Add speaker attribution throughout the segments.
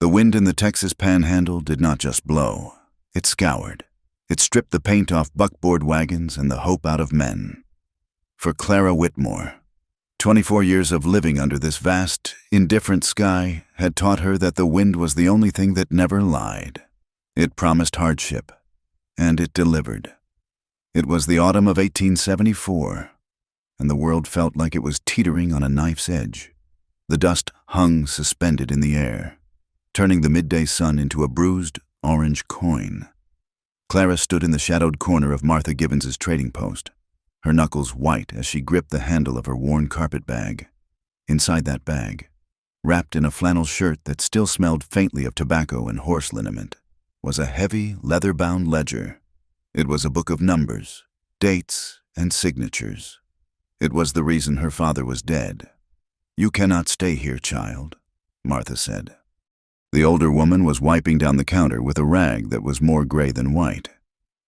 Speaker 1: The wind in the Texas Panhandle did not just blow. It scoured. It stripped the paint off buckboard wagons and the hope out of men. For Clara Whitmore, 24 years of living under this vast, indifferent sky had taught her that the wind was the only thing that never lied. It promised hardship, and it delivered. It was the autumn of 1874, and the world felt like it was teetering on a knife's edge. The dust hung suspended in the air, turning the midday sun into a bruised orange coin. Clara stood in the shadowed corner of Martha Gibbons's trading post, her knuckles white as she gripped the handle of her worn carpet bag. Inside that bag, wrapped in a flannel shirt that still smelled faintly of tobacco and horse liniment, was a heavy, leather-bound ledger. It was a book of numbers, dates, and signatures. It was the reason her father was dead. "You cannot stay here, child," Martha said. The older woman was wiping down the counter with a rag that was more gray than white.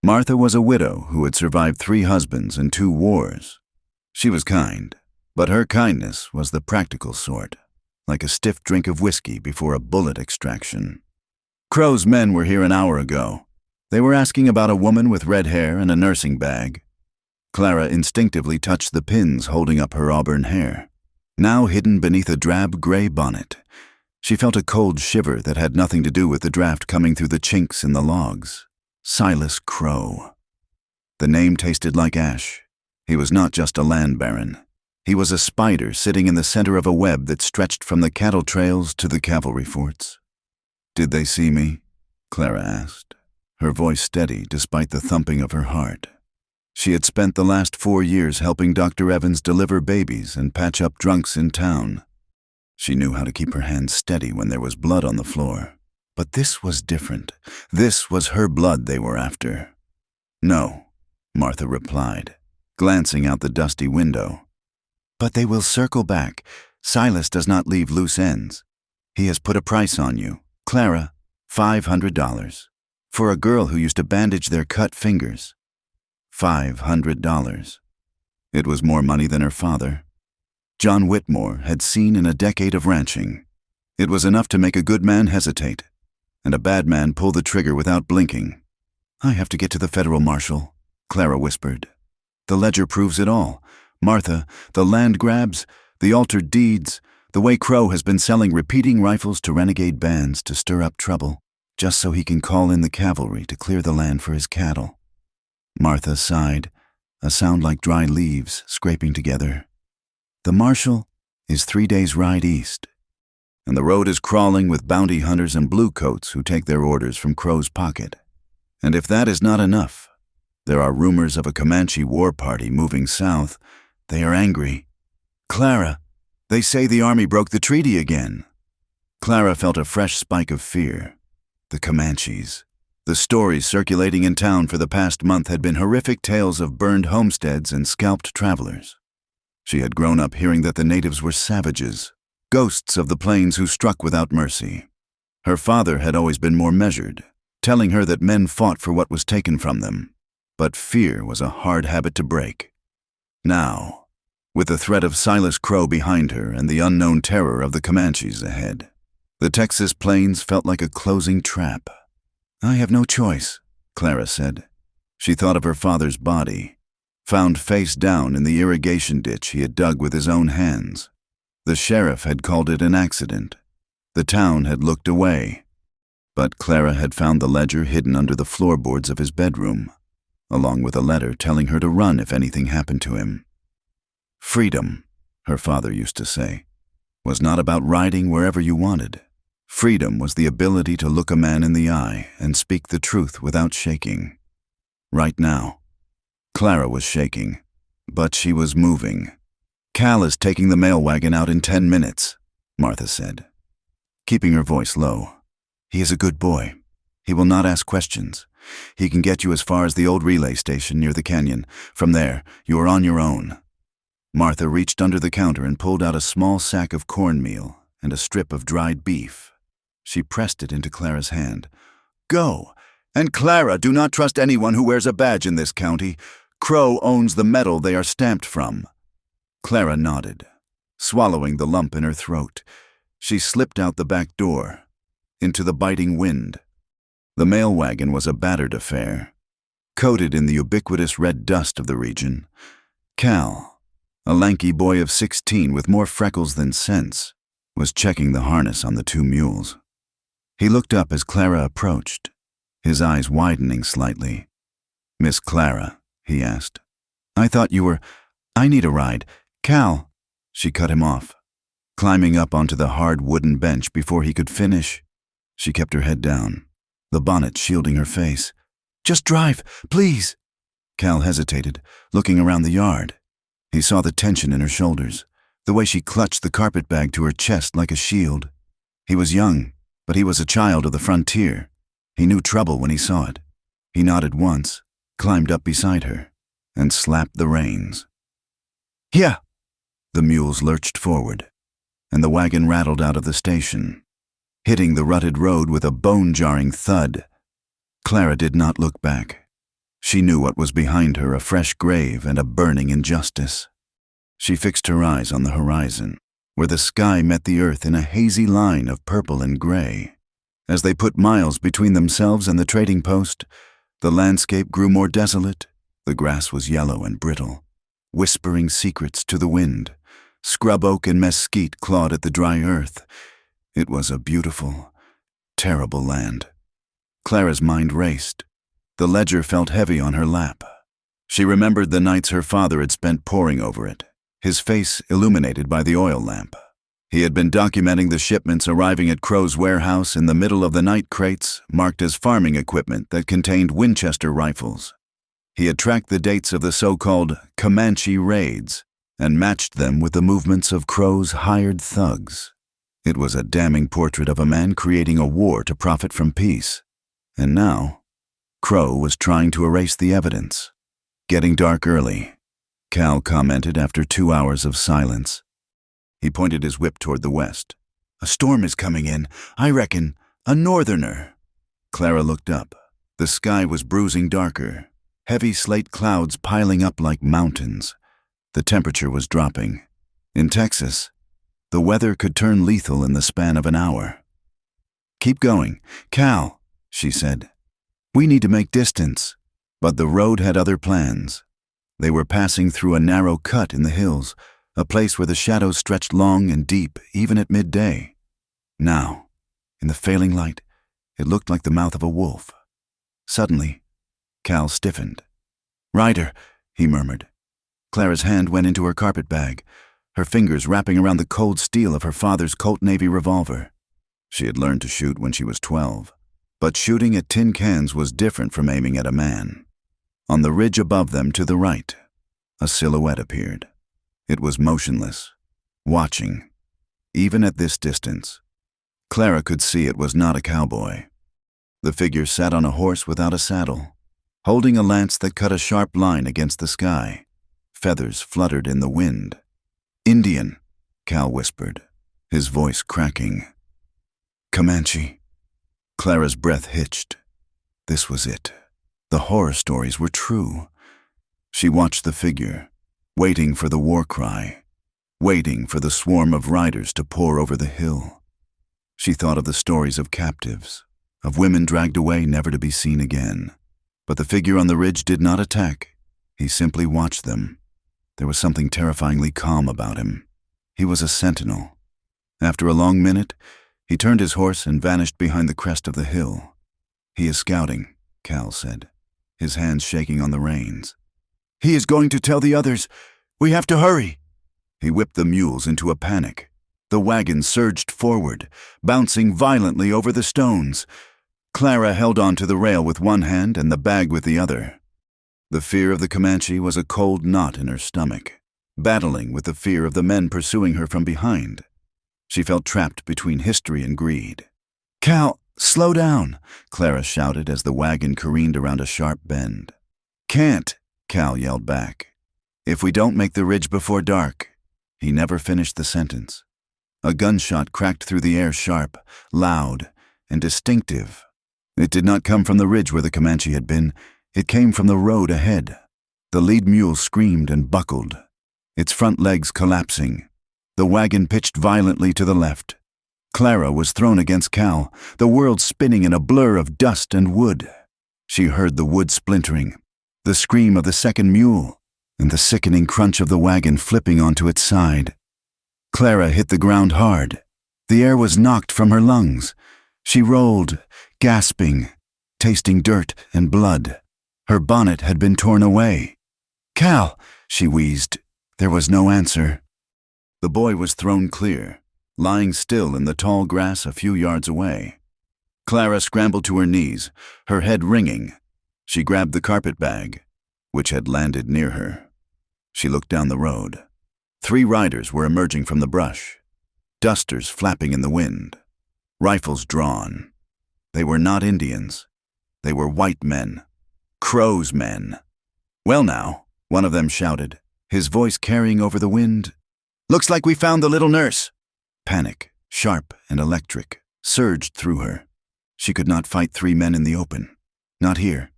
Speaker 1: Martha was a widow who had survived 3 husbands and 2 wars. She was kind, but her kindness was the practical sort, like a stiff drink of whiskey before a bullet extraction. "Crow's men were here an hour ago. They were asking about a woman with red hair and a nursing bag." Clara instinctively touched the pins holding up her auburn hair, now hidden beneath a drab gray bonnet. She felt a cold shiver that had nothing to do with the draft coming through the chinks in the logs. Silas Crow. The name tasted like ash. He was not just a land baron. He was a spider sitting in the center of a web that stretched from the cattle trails to the cavalry forts. "Did they see me?" Clara asked, her voice steady despite the thumping of her heart. She had spent the last 4 years helping Dr. Evans deliver babies and patch up drunks in town. She knew how to keep her hands steady when there was blood on the floor. But this was different. This was her blood they were after. "No," Martha replied, glancing out the dusty window. "But they will circle back. Silas does not leave loose ends. He has put a price on you. Clara, $500. For a girl who used to bandage their cut fingers. $500. It was more money than her father. John Whitmore had seen in a decade of ranching. It was enough to make a good man hesitate, and a bad man pull the trigger without blinking. "I have to get to the federal marshal," Clara whispered. "The ledger proves it all. Martha, the land grabs, the altered deeds, the way Crow has been selling repeating rifles to renegade bands to stir up trouble, just so he can call in the cavalry to clear the land for his cattle." Martha sighed, a sound like dry leaves scraping together. "The marshal is 3 days' ride east, and the road is crawling with bounty hunters and bluecoats who take their orders from Crow's pocket. And if that is not enough, there are rumors of a Comanche war party moving south. They are angry. Clara, they say the army broke the treaty again." Clara felt a fresh spike of fear. The Comanches. The stories circulating in town for the past month had been horrific tales of burned homesteads and scalped travelers. She had grown up hearing that the natives were savages, ghosts of the plains who struck without mercy. Her father had always been more measured, telling her that men fought for what was taken from them. But fear was a hard habit to break. Now, with the threat of Silas Crow behind her and the unknown terror of the Comanches ahead, the Texas plains felt like a closing trap. "I have no choice," Clara said. She thought of her father's body, found face down in the irrigation ditch he had dug with his own hands. The sheriff had called it an accident. The town had looked away. But Clara had found the ledger hidden under the floorboards of his bedroom, along with a letter telling her to run if anything happened to him. Freedom, her father used to say, was not about riding wherever you wanted. Freedom was the ability to look a man in the eye and speak the truth without shaking. Right now, Clara was shaking, but she was moving. "Cal is taking the mail wagon out in 10 minutes, Martha said, keeping her voice low. "He is a good boy. He will not ask questions. He can get you as far as the old relay station near the canyon. From there, you are on your own." Martha reached under the counter and pulled out a small sack of cornmeal and a strip of dried beef. She pressed it into Clara's hand. "Go! And Clara, do not trust anyone who wears a badge in this county. Crow owns the metal they are stamped from." Clara nodded, swallowing the lump in her throat. She slipped out the back door. into the biting wind. The mail wagon was a battered affair, coated in the ubiquitous red dust of the region. Cal, a lanky boy of 16 with more freckles than sense, was checking the harness on the two mules. He looked up as Clara approached, his eyes widening slightly. "Miss Clara," he asked. "I thought you were— I need a ride." "Cal," she cut him off, climbing up onto the hard wooden bench before he could finish. She kept her head down, the bonnet shielding her face. "Just drive, please." Cal hesitated, looking around the yard. He saw the tension in her shoulders, the way she clutched the carpet bag to her chest like a shield. He was young, but he was a child of the frontier. He knew trouble when he saw it. He nodded once, climbed up beside her, and slapped the reins. "Yeah!" The mules lurched forward, and the wagon rattled out of the station, hitting the rutted road with a bone-jarring thud. Clara did not look back. She knew what was behind her, a fresh grave and a burning injustice. She fixed her eyes on the horizon, where the sky met the earth in a hazy line of purple and gray. As they put miles between themselves and the trading post, the landscape grew more desolate. The grass was yellow and brittle, whispering secrets to the wind. Scrub oak and mesquite clawed at the dry earth. It was a beautiful, terrible land. Clara's mind raced. The ledger felt heavy on her lap. She remembered the nights her father had spent poring over it, his face illuminated by the oil lamp. He had been documenting the shipments arriving at Crow's warehouse in the middle of the night, crates marked as farming equipment that contained Winchester rifles. He had tracked the dates of the so-called Comanche raids and matched them with the movements of Crow's hired thugs. It was a damning portrait of a man creating a war to profit from peace. And now, Crow was trying to erase the evidence. "Getting dark early," Cal commented after 2 hours of silence. He pointed his whip toward the west. "A storm is coming in, I reckon. A northerner." Clara looked up. The sky was bruising darker, heavy slate clouds piling up like mountains. The temperature was dropping. In Texas, the weather could turn lethal in the span of an hour. "Keep going, Cal," she said. "We need to make distance." But the road had other plans. They were passing through a narrow cut in the hills, a place where the shadows stretched long and deep, even at midday. Now, in the failing light, it looked like the mouth of a wolf. Suddenly, Cal stiffened. "Ryder," he murmured. Clara's hand went into her carpet bag, her fingers wrapping around the cold steel of her father's Colt Navy revolver. She had learned to shoot when she was 12, but shooting at tin cans was different from aiming at a man. On the ridge above them to the right, a silhouette appeared. It was motionless, watching. Even at this distance, Clara could see it was not a cowboy. The figure sat on a horse without a saddle, holding a lance that cut a sharp line against the sky. Feathers fluttered in the wind. "Indian," Cal whispered, his voice cracking. "Comanche." Clara's breath hitched. This was it. The horror stories were true. She watched the figure, waiting for the war cry, waiting for the swarm of riders to pour over the hill. She thought of the stories of captives, of women dragged away never to be seen again. But the figure on the ridge did not attack. He simply watched them. There was something terrifyingly calm about him. He was a sentinel. After a long minute, he turned his horse and vanished behind the crest of the hill. "He is scouting," Cal said, his hands shaking on the reins. "He is going to tell the others. We have to hurry." He whipped the mules into a panic. The wagon surged forward, bouncing violently over the stones. Clara held on to the rail with one hand and the bag with the other. The fear of the Comanche was a cold knot in her stomach, battling with the fear of the men pursuing her from behind. She felt trapped between history and greed. "Cal, slow down," Clara shouted as the wagon careened around a sharp bend. "Can't," Cal yelled back. "If we don't make the ridge before dark." He never finished the sentence. A gunshot cracked through the air sharp, loud, and distinctive. It did not come from the ridge where the Comanche had been. It came from the road ahead. The lead mule screamed and buckled, its front legs collapsing. The wagon pitched violently to the left. Clara was thrown against Cal, the world spinning in a blur of dust and wood. She heard the wood splintering, the scream of the second mule, and the sickening crunch of the wagon flipping onto its side. Clara hit the ground hard. The air was knocked from her lungs. She rolled, gasping, tasting dirt and blood. Her bonnet had been torn away. "Cal," she wheezed. There was no answer. The boy was thrown clear, lying still in the tall grass a few yards away. Clara scrambled to her knees, her head ringing. She grabbed the carpet bag, which had landed near her. She looked down the road. 3 riders were emerging from the brush, dusters flapping in the wind, rifles drawn. They were not Indians. They were white men, Crow's men. "Well now," one of them shouted, his voice carrying over the wind. "Looks like we found the little nurse." Panic, sharp and electric, surged through her. She could not fight 3 men in the open. Not here.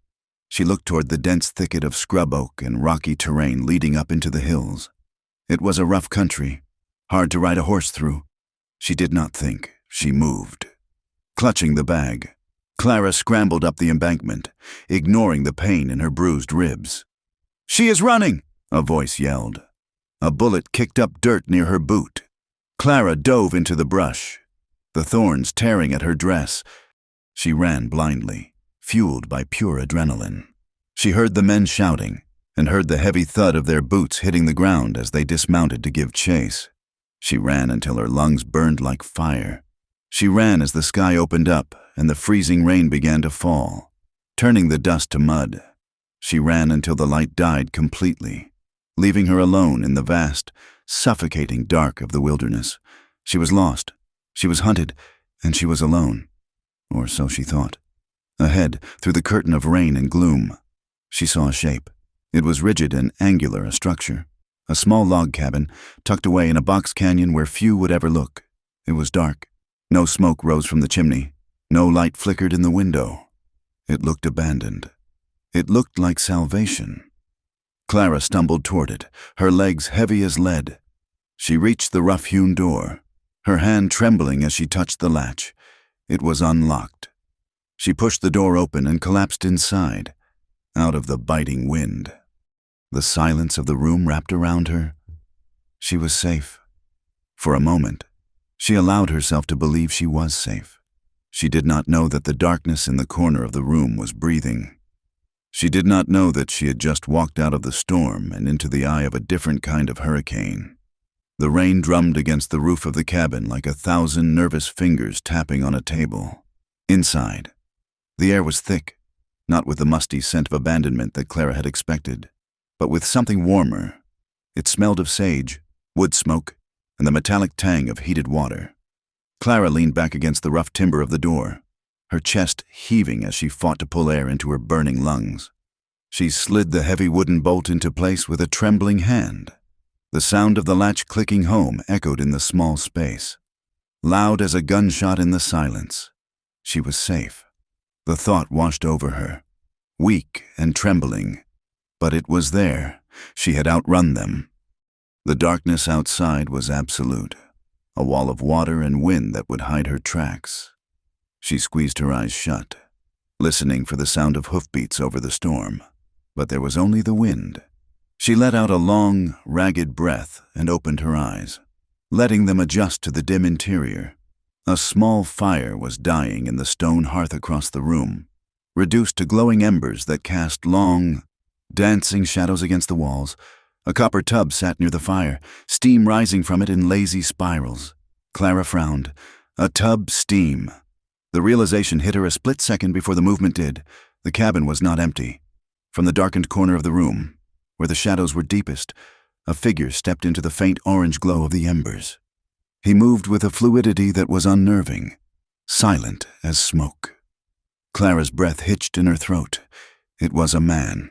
Speaker 1: She looked toward the dense thicket of scrub oak and rocky terrain leading up into the hills. It was a rough country, hard to ride a horse through. She did not think. She moved. Clutching the bag, Clara scrambled up the embankment, ignoring the pain in her bruised ribs. "She is running!" a voice yelled. A bullet kicked up dirt near her boot. Clara dove into the brush, the thorns tearing at her dress. She ran blindly, fueled by pure adrenaline. She heard the men shouting, and heard the heavy thud of their boots hitting the ground as they dismounted to give chase. She ran until her lungs burned like fire. She ran as the sky opened up and the freezing rain began to fall, turning the dust to mud. She ran until the light died completely, leaving her alone in the vast, suffocating dark of the wilderness. She was lost, she was hunted, and she was alone. Or so she thought. Ahead, through the curtain of rain and gloom, she saw a shape. It was rigid and angular, a structure. A small log cabin, tucked away in a box canyon where few would ever look. It was dark. No smoke rose from the chimney. No light flickered in the window. It looked abandoned. It looked like salvation. Clara stumbled toward it, her legs heavy as lead. She reached the rough-hewn door, her hand trembling as she touched the latch. It was unlocked. She pushed the door open and collapsed inside, out of the biting wind. The silence of the room wrapped around her. She was safe. For a moment, she allowed herself to believe she was safe. She did not know that the darkness in the corner of the room was breathing. She did not know that she had just walked out of the storm and into the eye of a different kind of hurricane. The rain drummed against the roof of the cabin like 1,000 nervous fingers tapping on a table. Inside, the air was thick, not with the musty scent of abandonment that Clara had expected, but with something warmer. It smelled of sage, wood smoke, and the metallic tang of heated water. Clara leaned back against the rough timber of the door, her chest heaving as she fought to pull air into her burning lungs. She slid the heavy wooden bolt into place with a trembling hand. The sound of the latch clicking home echoed in the small space, loud as a gunshot in the silence. She was safe. The thought washed over her, weak and trembling, but it was there. She had outrun them. The darkness outside was absolute, a wall of water and wind that would hide her tracks. She squeezed her eyes shut, listening for the sound of hoofbeats over the storm, but there was only the wind. She let out a long, ragged breath and opened her eyes, letting them adjust to the dim interior. A small fire was dying in the stone hearth across the room, reduced to glowing embers that cast long, dancing shadows against the walls. A copper tub sat near the fire, steam rising from it in lazy spirals. Clara frowned. A tub steam. The realization hit her a split second before the movement did. The cabin was not empty. From the darkened corner of the room, where the shadows were deepest, a figure stepped into the faint orange glow of the embers. He moved with a fluidity that was unnerving, silent as smoke. Clara's breath hitched in her throat. It was a man,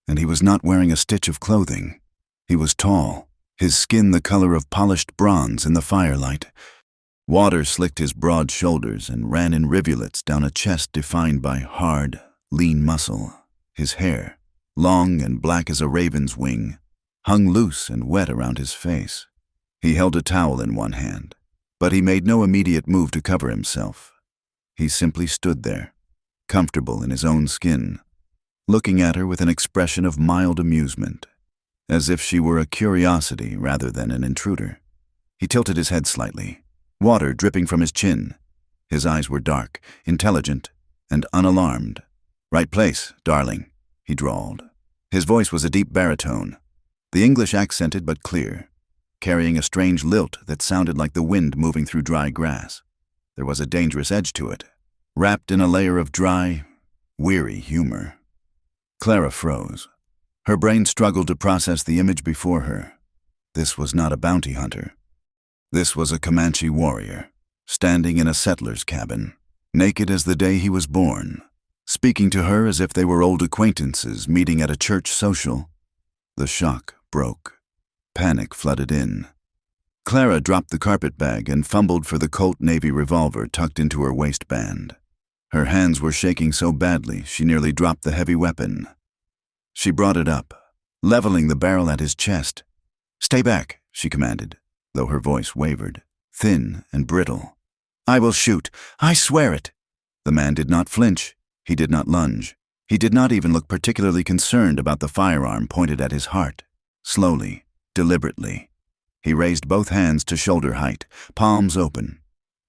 Speaker 1: and he was not wearing a stitch of clothing. He was tall, his skin the color of polished bronze in the firelight. Water slicked his broad shoulders and ran in rivulets down a chest defined by hard, lean muscle. His hair, long and black as a raven's wing, hung loose and wet around his face. He held a towel in one hand, But he made no immediate move to cover himself. He simply stood there, comfortable in his own skin, looking at her with an expression of mild amusement, as if she were a curiosity rather than an intruder. He tilted his head slightly, water dripping from his chin. His eyes were dark, intelligent, and unalarmed. "Right place, darling," he drawled. His voice was a deep baritone, the English accented but clear, carrying a strange lilt that sounded like the wind moving through dry grass. There was a dangerous edge to it, wrapped in a layer of dry, weary humor. Clara froze. Her brain struggled to process the image before her. This was not a bounty hunter. This was a Comanche warrior, standing in a settler's cabin, naked as the day he was born, speaking to her as if they were old acquaintances meeting at a church social. The shock broke. Panic flooded in. Clara dropped the carpetbag and fumbled for the Colt Navy revolver tucked into her waistband. Her hands were shaking so badly she nearly dropped the heavy weapon. She brought it up, leveling the barrel at his chest. "Stay back," she commanded, though her voice wavered, thin and brittle. "I will shoot. I swear it." The man did not flinch. He did not lunge. He did not even look particularly concerned about the firearm pointed at his heart. Slowly, deliberately, he raised both hands to shoulder height, palms open.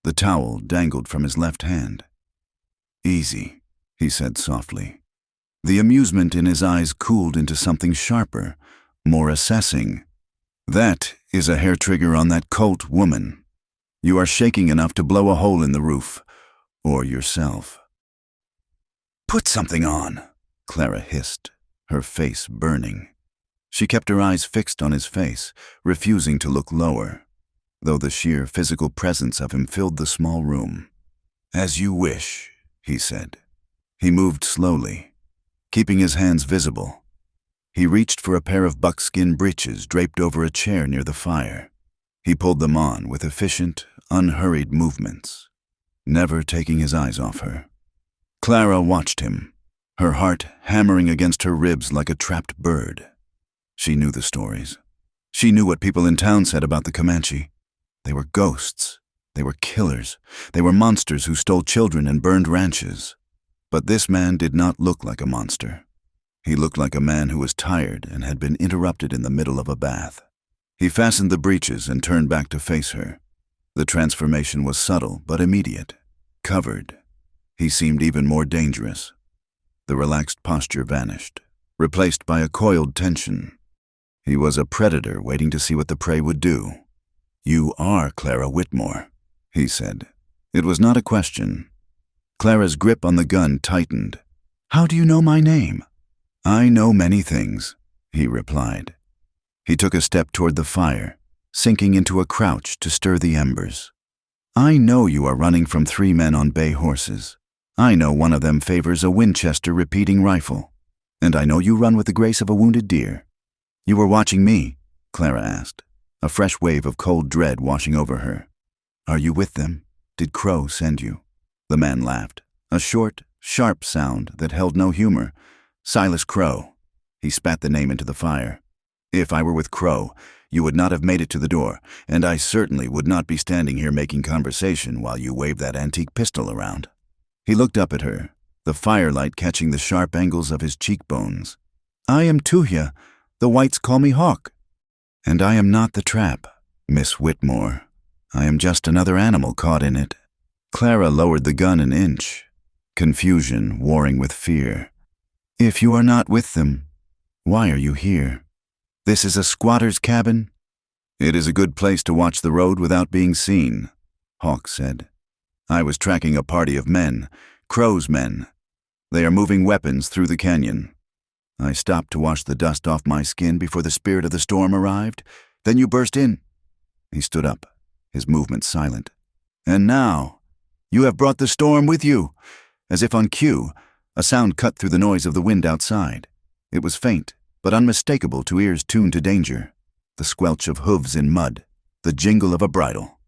Speaker 1: The towel dangled from his left hand. "Easy," he said softly. The amusement in his eyes cooled into something sharper, more assessing. "That is a hair trigger on that Colt woman. You are shaking enough to blow a hole in the roof, or yourself." "Put something on," Clara hissed, her face burning. She kept her eyes fixed on his face, refusing to look lower, though the sheer physical presence of him filled the small room. "As you wish," he said. He moved slowly, keeping his hands visible. He reached for a pair of buckskin breeches draped over a chair near the fire. He pulled them on with efficient, unhurried movements, never taking his eyes off her. Clara watched him, her heart hammering against her ribs like a trapped bird. She knew the stories. She knew what people in town said about the Comanche. They were ghosts. They were killers. They were monsters who stole children and burned ranches. But this man did not look like a monster. He looked like a man who was tired and had been interrupted in the middle of a bath. He fastened the breeches and turned back to face her. The transformation was subtle but immediate. Covered, he seemed even more dangerous. The relaxed posture vanished, replaced by a coiled tension. He was a predator waiting to see what the prey would do. "You are Clara Whitmore," he said. It was not a question. Clara's grip on the gun tightened. "How do you know my name?" "I know many things," he replied. He took a step toward the fire, sinking into a crouch to stir the embers. "I know you are running from 3 men on bay horses. I know one of them favors a Winchester repeating rifle. And I know you run with the grace of a wounded deer." "You were watching me?" Clara asked, a fresh wave of cold dread washing over her. "Are you with them? Did Crow send you?" The man laughed, a short, sharp sound that held no humor. "Silas Crow." He spat the name into the fire. "If I were with Crow, you would not have made it to the door, and I certainly would not be standing here making conversation while you waved that antique pistol around." He looked up at her, the firelight catching the sharp angles of his cheekbones. "I am Tuhya. The whites call me Hawk." "And I am not the trap, Miss Whitmore. I am just another animal caught in it." Clara lowered the gun an inch, confusion warring with fear. "If you are not with them, why are you here? This is a squatter's cabin?" "It is a good place to watch the road without being seen," Hawk said. "I was tracking a party of men, Crow's men. They are moving weapons through the canyon. I stopped to wash the dust off my skin before the spirit of the storm arrived. Then you burst in." He stood up, his movements silent. "And now, you have brought the storm with you." As if on cue, a sound cut through the noise of the wind outside. It was faint, but unmistakable to ears tuned to danger. The squelch of hooves in mud, the jingle of a bridle.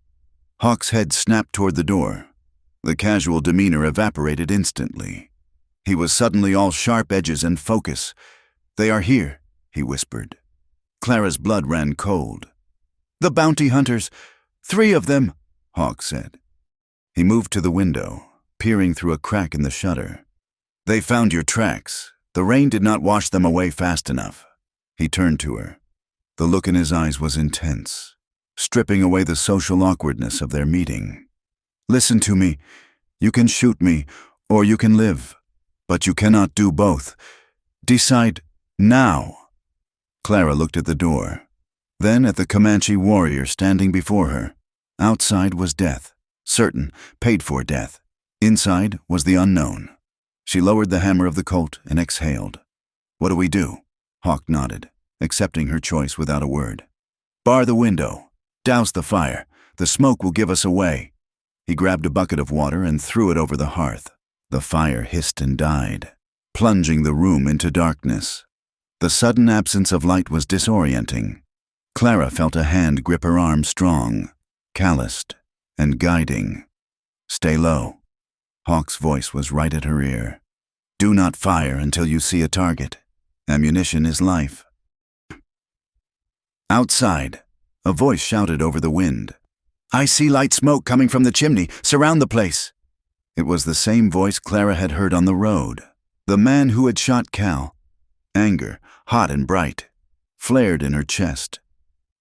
Speaker 1: Hawk's head snapped toward the door. The casual demeanor evaporated instantly. He was suddenly all sharp edges and focus. "They are here," he whispered. Clara's blood ran cold. "The bounty hunters! 3 of them!" Hawk said. He moved to the window, peering through a crack in the shutter. They found your tracks. The rain did not wash them away fast enough. He turned to her. The look in his eyes was intense, stripping away the social awkwardness of their meeting. Listen to me. You can shoot me, or you can live, but you cannot do both. Decide now. Clara looked at the door, then at the Comanche warrior standing before her. Outside was death, certain, paid-for death. Inside was the unknown. She lowered the hammer of the Colt and exhaled. What do we do? Hawk nodded, accepting her choice without a word. Bar the window. Douse the fire. The smoke will give us away. He grabbed a bucket of water and threw it over the hearth. The fire hissed and died, plunging the room into darkness. The sudden absence of light was disorienting. Clara felt a hand grip her arm strong, calloused, and guiding. Stay low. Hawk's voice was right at her ear. Do not fire until you see a target. Ammunition is life. Outside, a voice shouted over the wind. I see light smoke coming from the chimney. Surround the place. It was the same voice Clara had heard on the road. The man who had shot Cal. Anger, hot and bright, flared in her chest,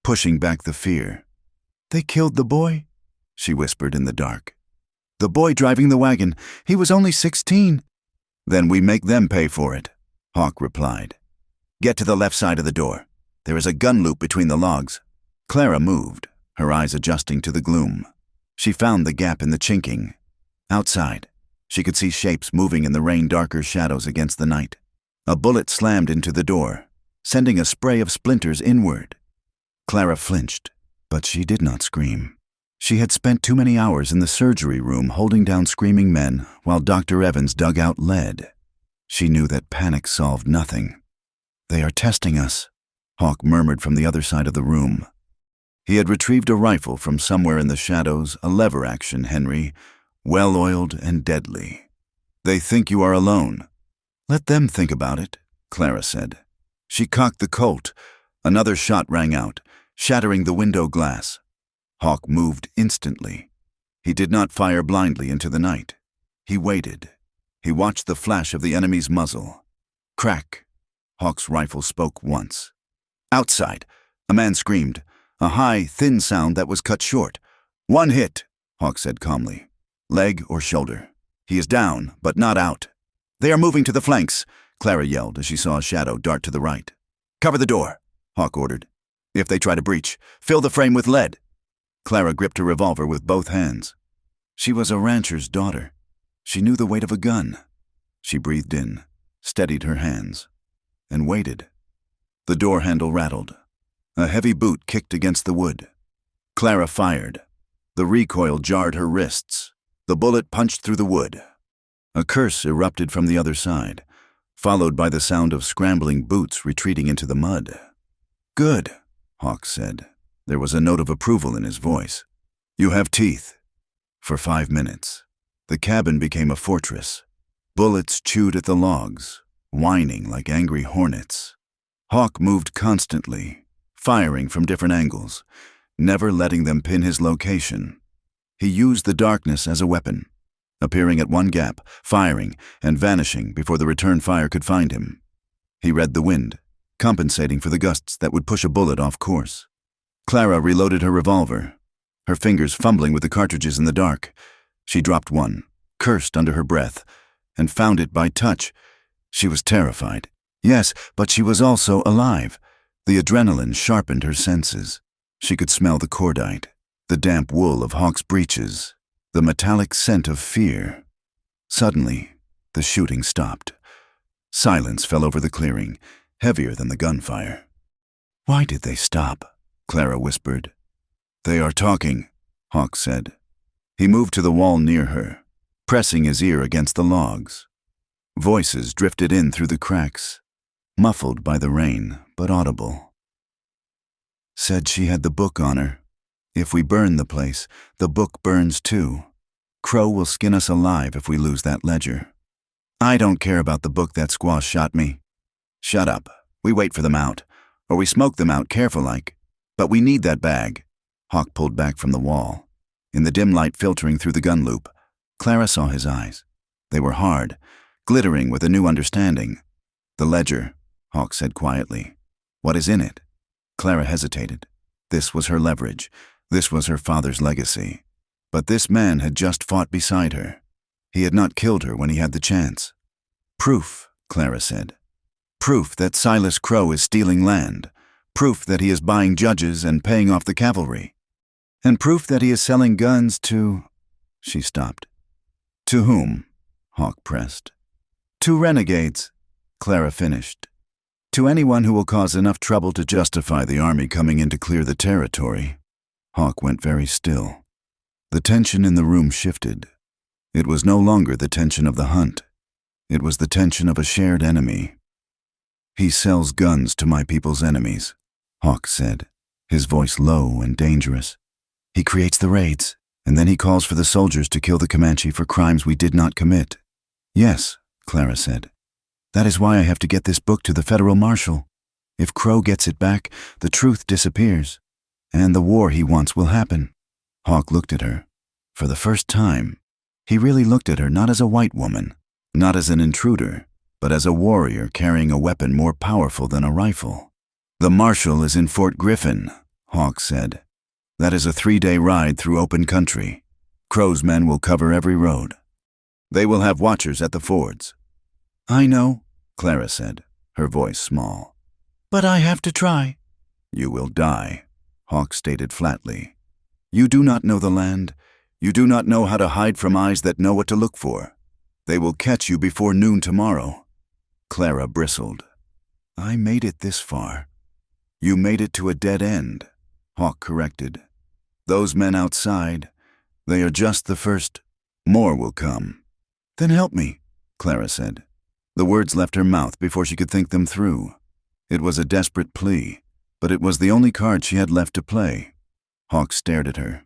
Speaker 1: pushing back the fear. They killed the boy, she whispered in the dark. The boy driving the wagon. He was only 16. Then we make them pay for it, Hawk replied. Get to the left side of the door. There is a gun loop between the logs. Clara moved, her eyes adjusting to the gloom. She found the gap in the chinking. Outside, she could see shapes moving in the rain-darker shadows against the night. A bullet slammed into the door, sending a spray of splinters inward. Clara flinched, but she did not scream. She had spent too many hours in the surgery room holding down screaming men while Dr. Evans dug out lead. She knew that panic solved nothing. They are testing us, Hawk murmured from the other side of the room. He had retrieved a rifle from somewhere in the shadows, a lever-action Henry, well-oiled and deadly. They think you are alone. Let them think about it, Clara said. She cocked the Colt. Another shot rang out, shattering the window glass. Hawk moved instantly. He did not fire blindly into the night. He waited. He watched the flash of the enemy's muzzle. Crack. Hawk's rifle spoke once. Outside, a man screamed, a high, thin sound that was cut short. One hit, Hawk said calmly. Leg or shoulder. He is down, but not out. They are moving to the flanks, Clara yelled as she saw a shadow dart to the right. Cover the door, Hawk ordered. If they try to breach, fill the frame with lead. Clara gripped her revolver with both hands. She was a rancher's daughter. She knew the weight of a gun. She breathed in, steadied her hands, and waited. The door handle rattled. A heavy boot kicked against the wood. Clara fired. The recoil jarred her wrists. The bullet punched through the wood. A curse erupted from the other side, followed by the sound of scrambling boots retreating into the mud. Good, Hawk said. There was a note of approval in his voice. You have teeth. For 5 minutes, the cabin became a fortress. Bullets chewed at the logs, whining like angry hornets. Hawk moved constantly, firing from different angles, never letting them pin his location. He used the darkness as a weapon, appearing at one gap, firing, and vanishing before the return fire could find him. He read the wind, compensating for the gusts that would push a bullet off course. Clara reloaded her revolver, her fingers fumbling with the cartridges in the dark. She dropped one, cursed under her breath, and found it by touch. She was terrified. Yes, but she was also alive. The adrenaline sharpened her senses. She could smell the cordite, the damp wool of Hawk's breeches, the metallic scent of fear. Suddenly, the shooting stopped. Silence fell over the clearing, heavier than the gunfire. Why did they stop? Clara whispered. They are talking, Hawk said. He moved to the wall near her, pressing his ear against the logs. Voices drifted in through the cracks, muffled by the rain, but audible. Said she had the book on her. If we burn the place, the book burns too. Crow will skin us alive if we lose that ledger. I don't care about the book that squaw shot me. Shut up. We wait for them out, or we smoke them out careful-like. But we need that bag. Hawk pulled back from the wall. In the dim light filtering through the gun loop, Clara saw his eyes. They were hard, glittering with a new understanding. "The ledger," Hawk said quietly. "What is in it?" Clara hesitated. This was her leverage. This was her father's legacy. But this man had just fought beside her. He had not killed her when he had the chance. "Proof," Clara said. "Proof that Silas Crow is stealing land. Proof that he is buying judges and paying off the cavalry. And proof that he is selling guns to—" She stopped. "To whom?" Hawk pressed. "To renegades," Clara finished. "To anyone who will cause enough trouble to justify the army coming in to clear the territory." Hawk went very still. The tension in the room shifted. It was no longer the tension of the hunt. It was the tension of a shared enemy. "He sells guns to my people's enemies," Hawk said, his voice low and dangerous. "He creates the raids, and then he calls for the soldiers to kill the Comanche for crimes we did not commit." "Yes," Clara said. "That is why I have to get this book to the federal marshal. If Crow gets it back, the truth disappears, and the war he wants will happen." Hawk looked at her. For the first time, he really looked at her not as a white woman, not as an intruder, but as a warrior carrying a weapon more powerful than a rifle. "The marshal is in Fort Griffin," Hawk said. "That is a 3-day ride through open country. Crow's men will cover every road. They will have watchers at the fords." "I know," Clara said, her voice small. "But I have to try." "You will die," Hawk stated flatly. "You do not know the land. You do not know how to hide from eyes that know what to look for. They will catch you before noon tomorrow." Clara bristled. "I made it this far." "You made it to a dead end," Hawk corrected. "Those men outside, they are just the first. More will come." "Then help me," Clara said. The words left her mouth before she could think them through. It was a desperate plea, but it was the only card she had left to play. Hawk stared at her.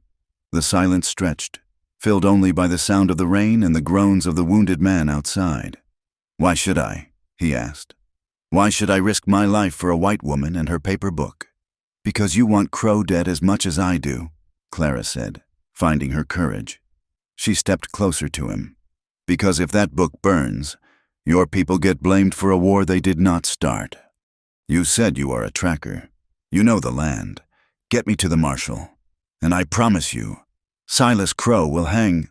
Speaker 1: The silence stretched, filled only by the sound of the rain and the groans of the wounded man outside. "Why should I?" he asked. "Why should I risk my life for a white woman and her paper book?" "Because you want Crow dead as much as I do," Clara said, finding her courage. She stepped closer to him. "Because if that book burns, your people get blamed for a war they did not start. You said you are a tracker. You know the land. Get me to the marshal. And I promise you, Silas Crow will hang."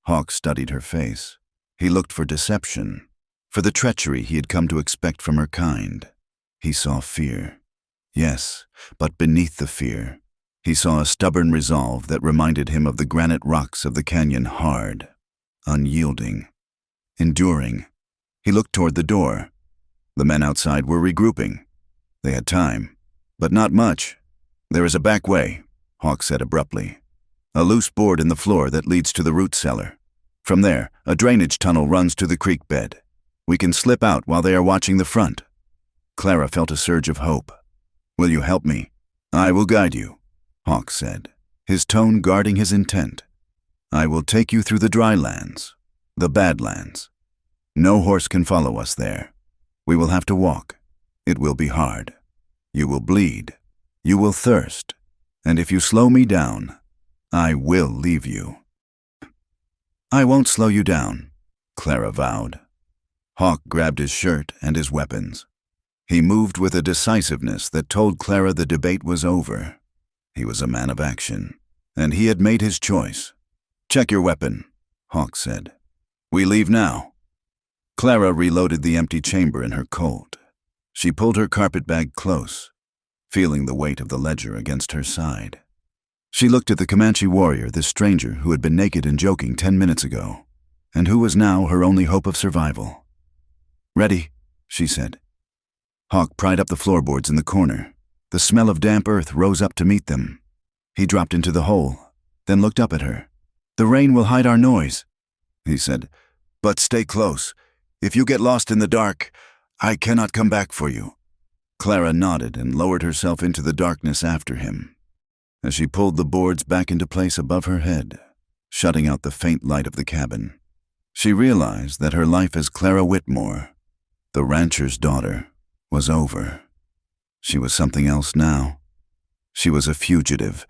Speaker 1: Hawk studied her face. He looked for deception, for the treachery he had come to expect from her kind. He saw fear. Yes, but beneath the fear, he saw a stubborn resolve that reminded him of the granite rocks of the canyon, hard, unyielding, enduring. He looked toward the door. The men outside were regrouping. They had time, but not much. "There is a back way," Hawk said abruptly. "A loose board in the floor that leads to the root cellar. From there, a drainage tunnel runs to the creek bed. We can slip out while they are watching the front." Clara felt a surge of hope. "Will you help me?" "I will guide you," Hawk said, his tone guarding his intent. "I will take you through the dry lands, the badlands. No horse can follow us there. We will have to walk. It will be hard. You will bleed. You will thirst. And if you slow me down, I will leave you." "I won't slow you down," Clara vowed. Hawk grabbed his shirt and his weapons. He moved with a decisiveness that told Clara the debate was over. He was a man of action, and he had made his choice. "Check your weapon," Hawk said. "We leave now." Clara reloaded the empty chamber in her Colt. She pulled her carpetbag close, feeling the weight of the ledger against her side. She looked at the Comanche warrior, this stranger who had been naked and joking 10 minutes ago, and who was now her only hope of survival. "Ready," she said. Hawk pried up the floorboards in the corner. The smell of damp earth rose up to meet them. He dropped into the hole, then looked up at her. "The rain will hide our noise," he said, "but stay close. If you get lost in the dark, I cannot come back for you." Clara nodded and lowered herself into the darkness after him. As she pulled the boards back into place above her head, shutting out the faint light of the cabin, she realized that her life as Clara Whitmore, the rancher's daughter, was over. She was something else now. She was a fugitive,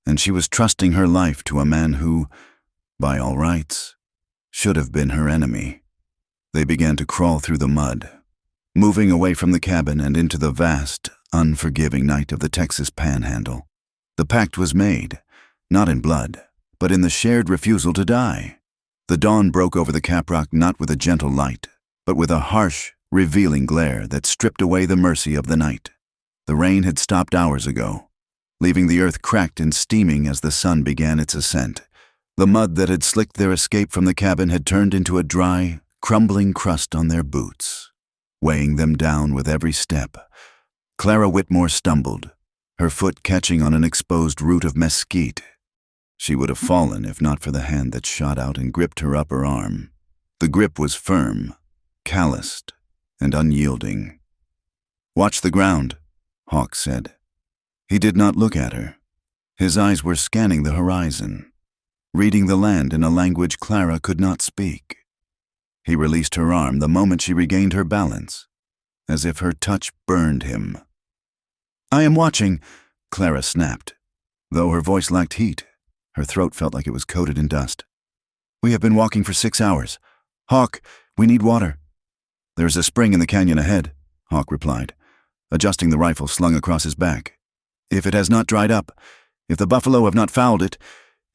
Speaker 1: and she was trusting her life to a man who, by all rights, should have been her enemy. They began to crawl through the mud, moving away from the cabin and into the vast, unforgiving night of the Texas Panhandle. The pact was made, not in blood, but in the shared refusal to die. The dawn broke over the caprock not with a gentle light, but with a harsh, revealing glare that stripped away the mercy of the night. The rain had stopped hours ago, leaving the earth cracked and steaming as the sun began its ascent. The mud that had slicked their escape from the cabin had turned into a dry, crumbling crust on their boots, weighing them down with every step. Clara Whitmore stumbled, her foot catching on an exposed root of mesquite. She would have fallen if not for the hand that shot out and gripped her upper arm. The grip was firm, calloused, and unyielding. "Watch the ground," Hawk said. He did not look at her. His eyes were scanning the horizon, reading the land in a language Clara could not speak. He released her arm the moment she regained her balance, as if her touch burned him. "I am watching," Clara snapped. Though her voice lacked heat, her throat felt like it was coated in dust. "We have been walking for 6 hours. Hawk, we need water." "There is a spring in the canyon ahead," Hawk replied, adjusting the rifle slung across his back. "If it has not dried up, if the buffalo have not fouled it,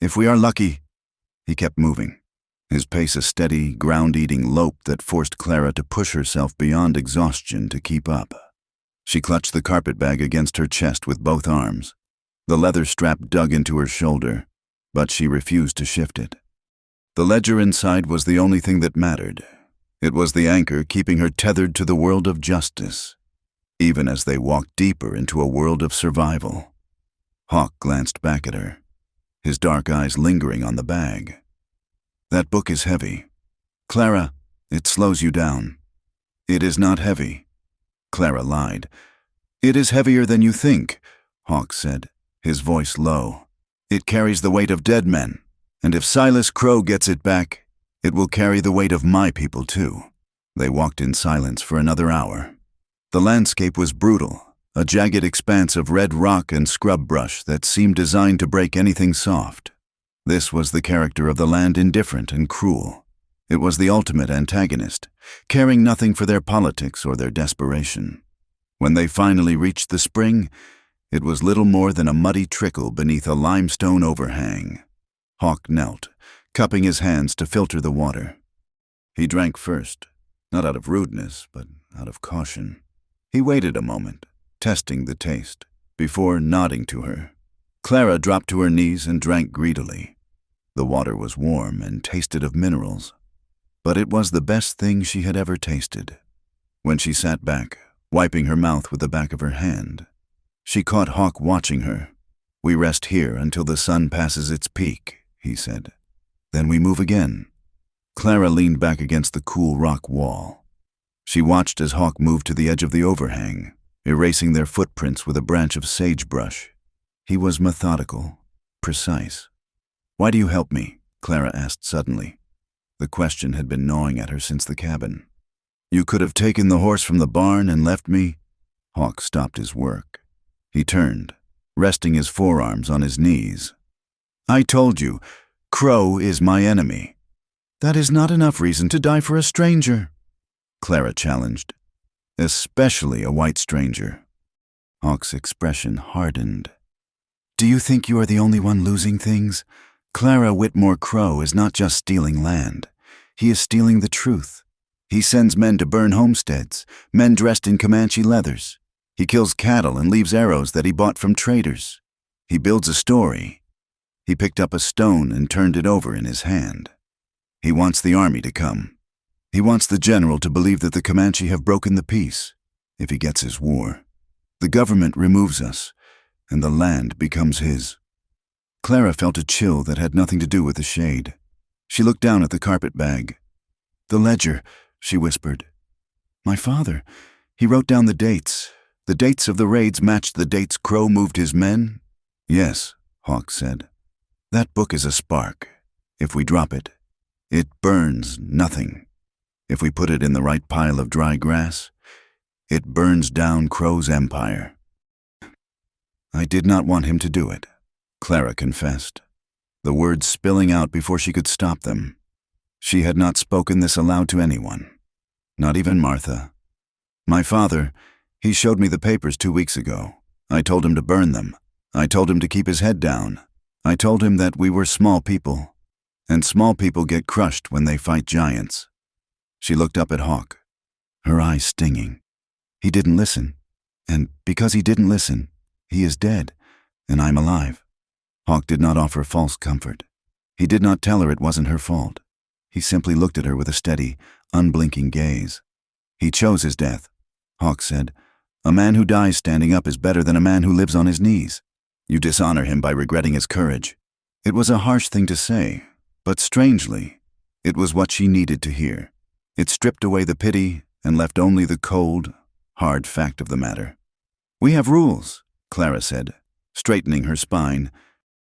Speaker 1: if we are lucky—" He kept moving, his pace a steady, ground-eating lope that forced Clara to push herself beyond exhaustion to keep up. She clutched the carpetbag against her chest with both arms. The leather strap dug into her shoulder, but she refused to shift it. The ledger inside was the only thing that mattered. It was the anchor keeping her tethered to the world of justice, even as they walked deeper into a world of survival. Hawk glanced back at her, his dark eyes lingering on the bag. "That book is heavy. Clara, it slows you down." "It is not heavy." Clara lied. "It is heavier than you think," Hawk said, his voice low. "It carries the weight of dead men, and if Silas Crow gets it back, it will carry the weight of my people too." They walked in silence for another hour. The landscape was brutal, a jagged expanse of red rock and scrub brush that seemed designed to break anything soft. This was the character of the land, indifferent and cruel. It was the ultimate antagonist, caring nothing for their politics or their desperation. When they finally reached the spring, it was little more than a muddy trickle beneath a limestone overhang. Hawk knelt, cupping his hands to filter the water. He drank first, not out of rudeness, but out of caution. He waited a moment, testing the taste, before nodding to her. Clara dropped to her knees and drank greedily. The water was warm and tasted of minerals, but it was the best thing she had ever tasted. When she sat back, wiping her mouth with the back of her hand, she caught Hawk watching her. "We rest here until the sun passes its peak," he said. "Then we move again." Clara leaned back against the cool rock wall. She watched as Hawk moved to the edge of the overhang, erasing their footprints with a branch of sagebrush. He was methodical, precise. "Why do you help me?" Clara asked suddenly. The question had been gnawing at her since the cabin. "You could have taken the horse from the barn and left me." Hawk stopped his work. He turned, resting his forearms on his knees. "I told you, Crow is my enemy." "That is not enough reason to die for a stranger," Clara challenged. "Especially a white stranger." Hawk's expression hardened. "Do you think you are the only one losing things? Clara Whitmore Crow is not just stealing land. He is stealing the truth. He sends men to burn homesteads, men dressed in Comanche leathers. He kills cattle and leaves arrows that he bought from traders. He builds a story." He picked up a stone and turned it over in his hand. "He wants the army to come. He wants the general to believe that the Comanche have broken the peace, if he gets his war. The government removes us, and the land becomes his." Clara felt a chill that had nothing to do with the shade. She looked down at the carpetbag. "The ledger," she whispered. "My father, he wrote down the dates. The dates of the raids matched the dates Crow moved his men?" "Yes," Hawk said. "That book is a spark. If we drop it, it burns nothing. If we put it in the right pile of dry grass, it burns down Crow's empire." "I did not want him to do it," Clara confessed, the words spilling out before she could stop them. She had not spoken this aloud to anyone, not even Martha. My father, he showed me the papers 2 weeks ago. I told him to burn them. I told him to keep his head down. I told him that we were small people, and small people get crushed when they fight giants. She looked up at Hawk, her eyes stinging. He didn't listen, and because he didn't listen, he is dead, and I'm alive. Hawk did not offer false comfort. He did not tell her it wasn't her fault. He simply looked at her with a steady, unblinking gaze. He chose his death, Hawk said. A man who dies standing up is better than a man who lives on his knees. You dishonor him by regretting his courage. It was a harsh thing to say, but strangely, it was what she needed to hear. It stripped away the pity and left only the cold, hard fact of the matter. We have rules, Clara said, straightening her spine.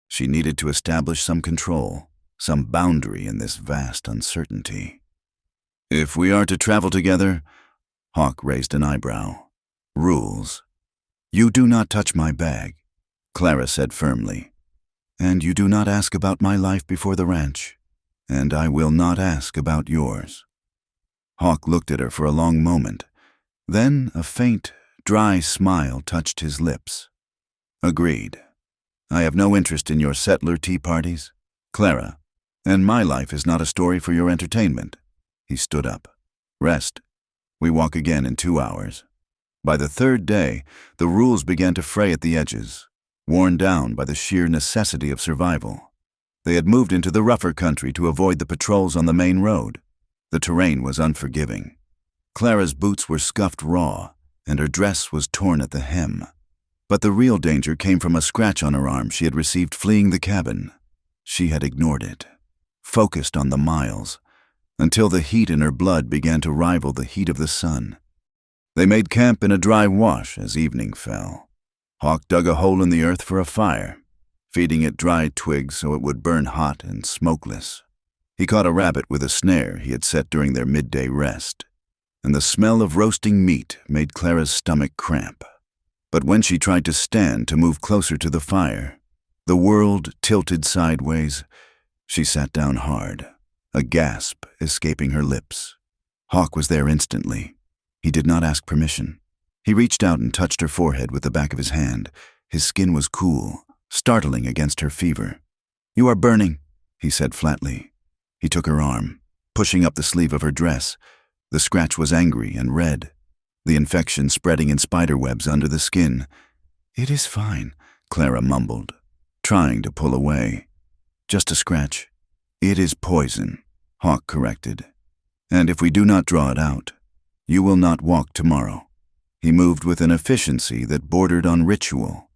Speaker 1: She needed to establish some control, some boundary in this vast uncertainty. If we are to travel together, Hawk raised an eyebrow. Rules. You do not touch my bag, Clara said firmly. And you do not ask about my life before the ranch, and I will not ask about yours. Hawk looked at her for a long moment. Then a faint, dry smile touched his lips. Agreed. I have no interest in your settler tea parties, Clara, and my life is not a story for your entertainment. He stood up. Rest. We walk again in 2 hours. By the 3rd day, the rules began to fray at the edges, worn down by the sheer necessity of survival. They had moved into the rougher country to avoid the patrols on the main road. The terrain was unforgiving. Clara's boots were scuffed raw, and her dress was torn at the hem. But the real danger came from a scratch on her arm she had received fleeing the cabin. She had ignored it, focused on the miles, until the heat in her blood began to rival the heat of the sun. They made camp in a dry wash as evening fell. Hawk dug a hole in the earth for a fire, feeding it dry twigs so it would burn hot and smokeless. He caught a rabbit with a snare he had set during their midday rest, and the smell of roasting meat made Clara's stomach cramp. But when she tried to stand to move closer to the fire, the world tilted sideways. She sat down hard, a gasp escaping her lips. Hawk was there instantly. He did not ask permission. He reached out and touched her forehead with the back of his hand. His skin was cool, startling against her fever. You are burning, he said flatly. He took her arm, pushing up the sleeve of her dress. The scratch was angry and red, the infection spreading in spiderwebs under the skin. It is fine, Clara mumbled, trying to pull away. Just a scratch. It is poison, Hawk corrected. And if we do not draw it out, you will not walk tomorrow. He moved with an efficiency that bordered on ritual.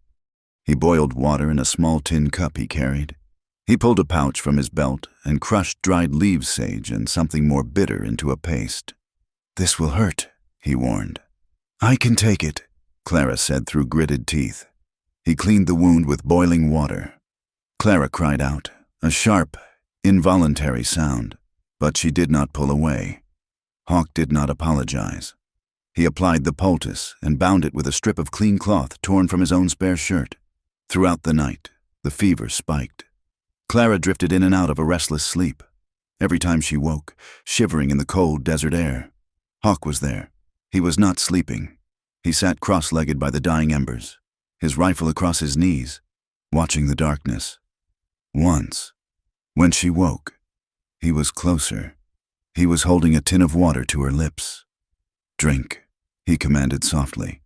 Speaker 1: He boiled water in a small tin cup he carried. He pulled a pouch from his belt and crushed dried leaves sage and something more bitter into a paste. This will hurt, he warned. I can take it, Clara said through gritted teeth. He cleaned the wound with boiling water. Clara cried out, a sharp, involuntary sound, but she did not pull away. Hawk did not apologize. He applied the poultice and bound it with a strip of clean cloth torn from his own spare shirt. Throughout the night, the fever spiked. Clara drifted in and out of a restless sleep, every time she woke, shivering in the cold desert air. Hawk was there. He was not sleeping. He sat cross-legged by the dying embers, his rifle across his knees, watching the darkness. Once, when she woke, he was closer. He was holding a tin of water to her lips. Drink, he commanded softly.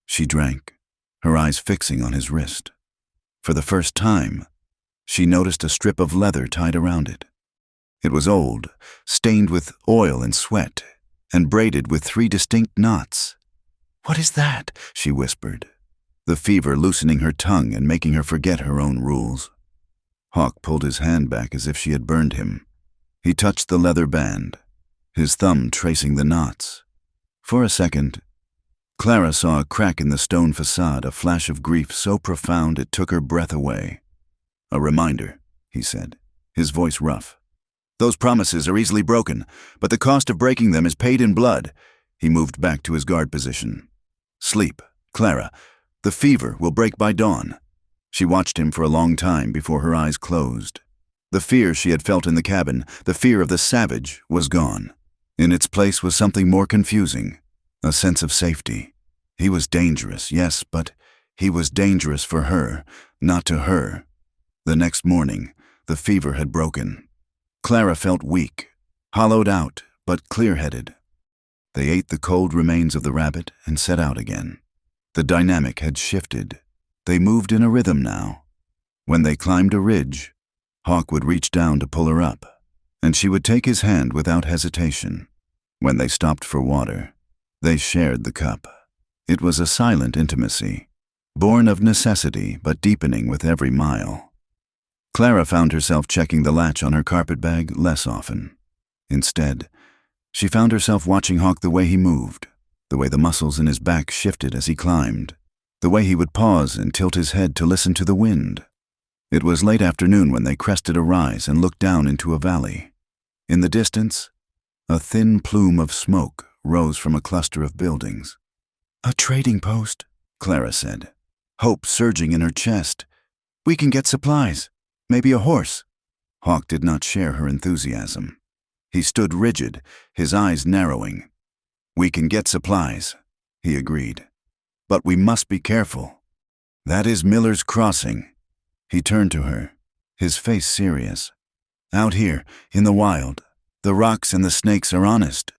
Speaker 1: She drank, her eyes fixing on his wrist. For the first time, she noticed a strip of leather tied around it. It was old, stained with oil and sweat, and braided with 3 distinct knots. What is that? She whispered, the fever loosening her tongue and making her forget her own rules. Hawk pulled his hand back as if she had burned him. He touched the leather band, his thumb tracing the knots. For a second, Clara saw a crack in the stone facade, a flash of grief so profound it took her breath away. A reminder, he said, his voice rough. Those promises are easily broken, but the cost of breaking them is paid in blood. He moved back to his guard position. Sleep, Clara. The fever will break by dawn. She watched him for a long time before her eyes closed. The fear she had felt in the cabin, the fear of the savage, was gone. In its place was something more confusing, a sense of safety. He was dangerous, yes, but he was dangerous for her, not to her. The next morning, the fever had broken. Clara felt weak, hollowed out, but clear-headed. They ate the cold remains of the rabbit and set out again. The dynamic had shifted. They moved in a rhythm now. When they climbed a ridge, Hawk would reach down to pull her up, and she would take his hand without hesitation. When they stopped for water, they shared the cup. It was a silent intimacy, born of necessity but deepening with every mile. Clara found herself checking the latch on her carpetbag less often. Instead, she found herself watching Hawk the way he moved, the way the muscles in his back shifted as he climbed, the way he would pause and tilt his head to listen to the wind. It was late afternoon when they crested a rise and looked down into a valley. In the distance, a thin plume of smoke rose from a cluster of buildings. "A trading post," Clara said, hope surging in her chest. "We can get supplies. Maybe a horse." Hawk did not share her enthusiasm. He stood rigid, his eyes narrowing. "We can get supplies," he agreed. "But we must be careful. That is Miller's Crossing." He turned to her, his face serious. "Out here, in the wild, the rocks and the snakes are honest.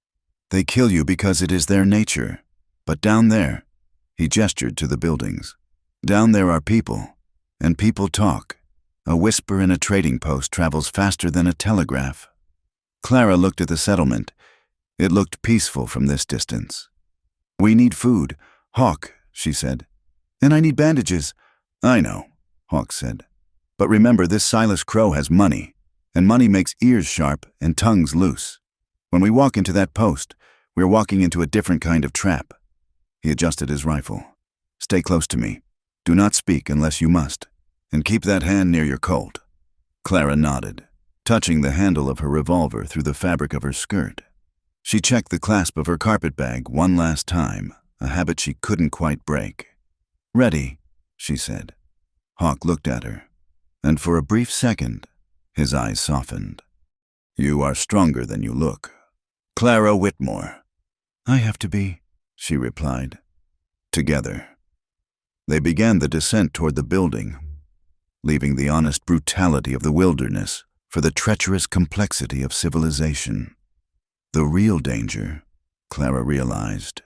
Speaker 1: They kill you because it is their nature. But down there," he gestured to the buildings, "down there are people, and people talk. A whisper in a trading post travels faster than a telegraph." Clara looked at the settlement. It looked peaceful from this distance. "We need food, Hawk," she said. "And I need bandages." "I know," Hawk said. "But remember, this Silas Crow has money, and money makes ears sharp and tongues loose. When we walk into that post, we're walking into a different kind of trap." He adjusted his rifle. "Stay close to me. Do not speak unless you must, and keep that hand near your Colt." Clara nodded, touching the handle of her revolver through the fabric of her skirt. She checked the clasp of her carpetbag one last time, a habit she couldn't quite break. "Ready," she said. Hawk looked at her, and for a brief second, his eyes softened. "You are stronger than you look. Clara Whitmore." "I have to be," she replied. Together, they began the descent toward the building, leaving the honest brutality of the wilderness for the treacherous complexity of civilization. The real danger, Clara realized,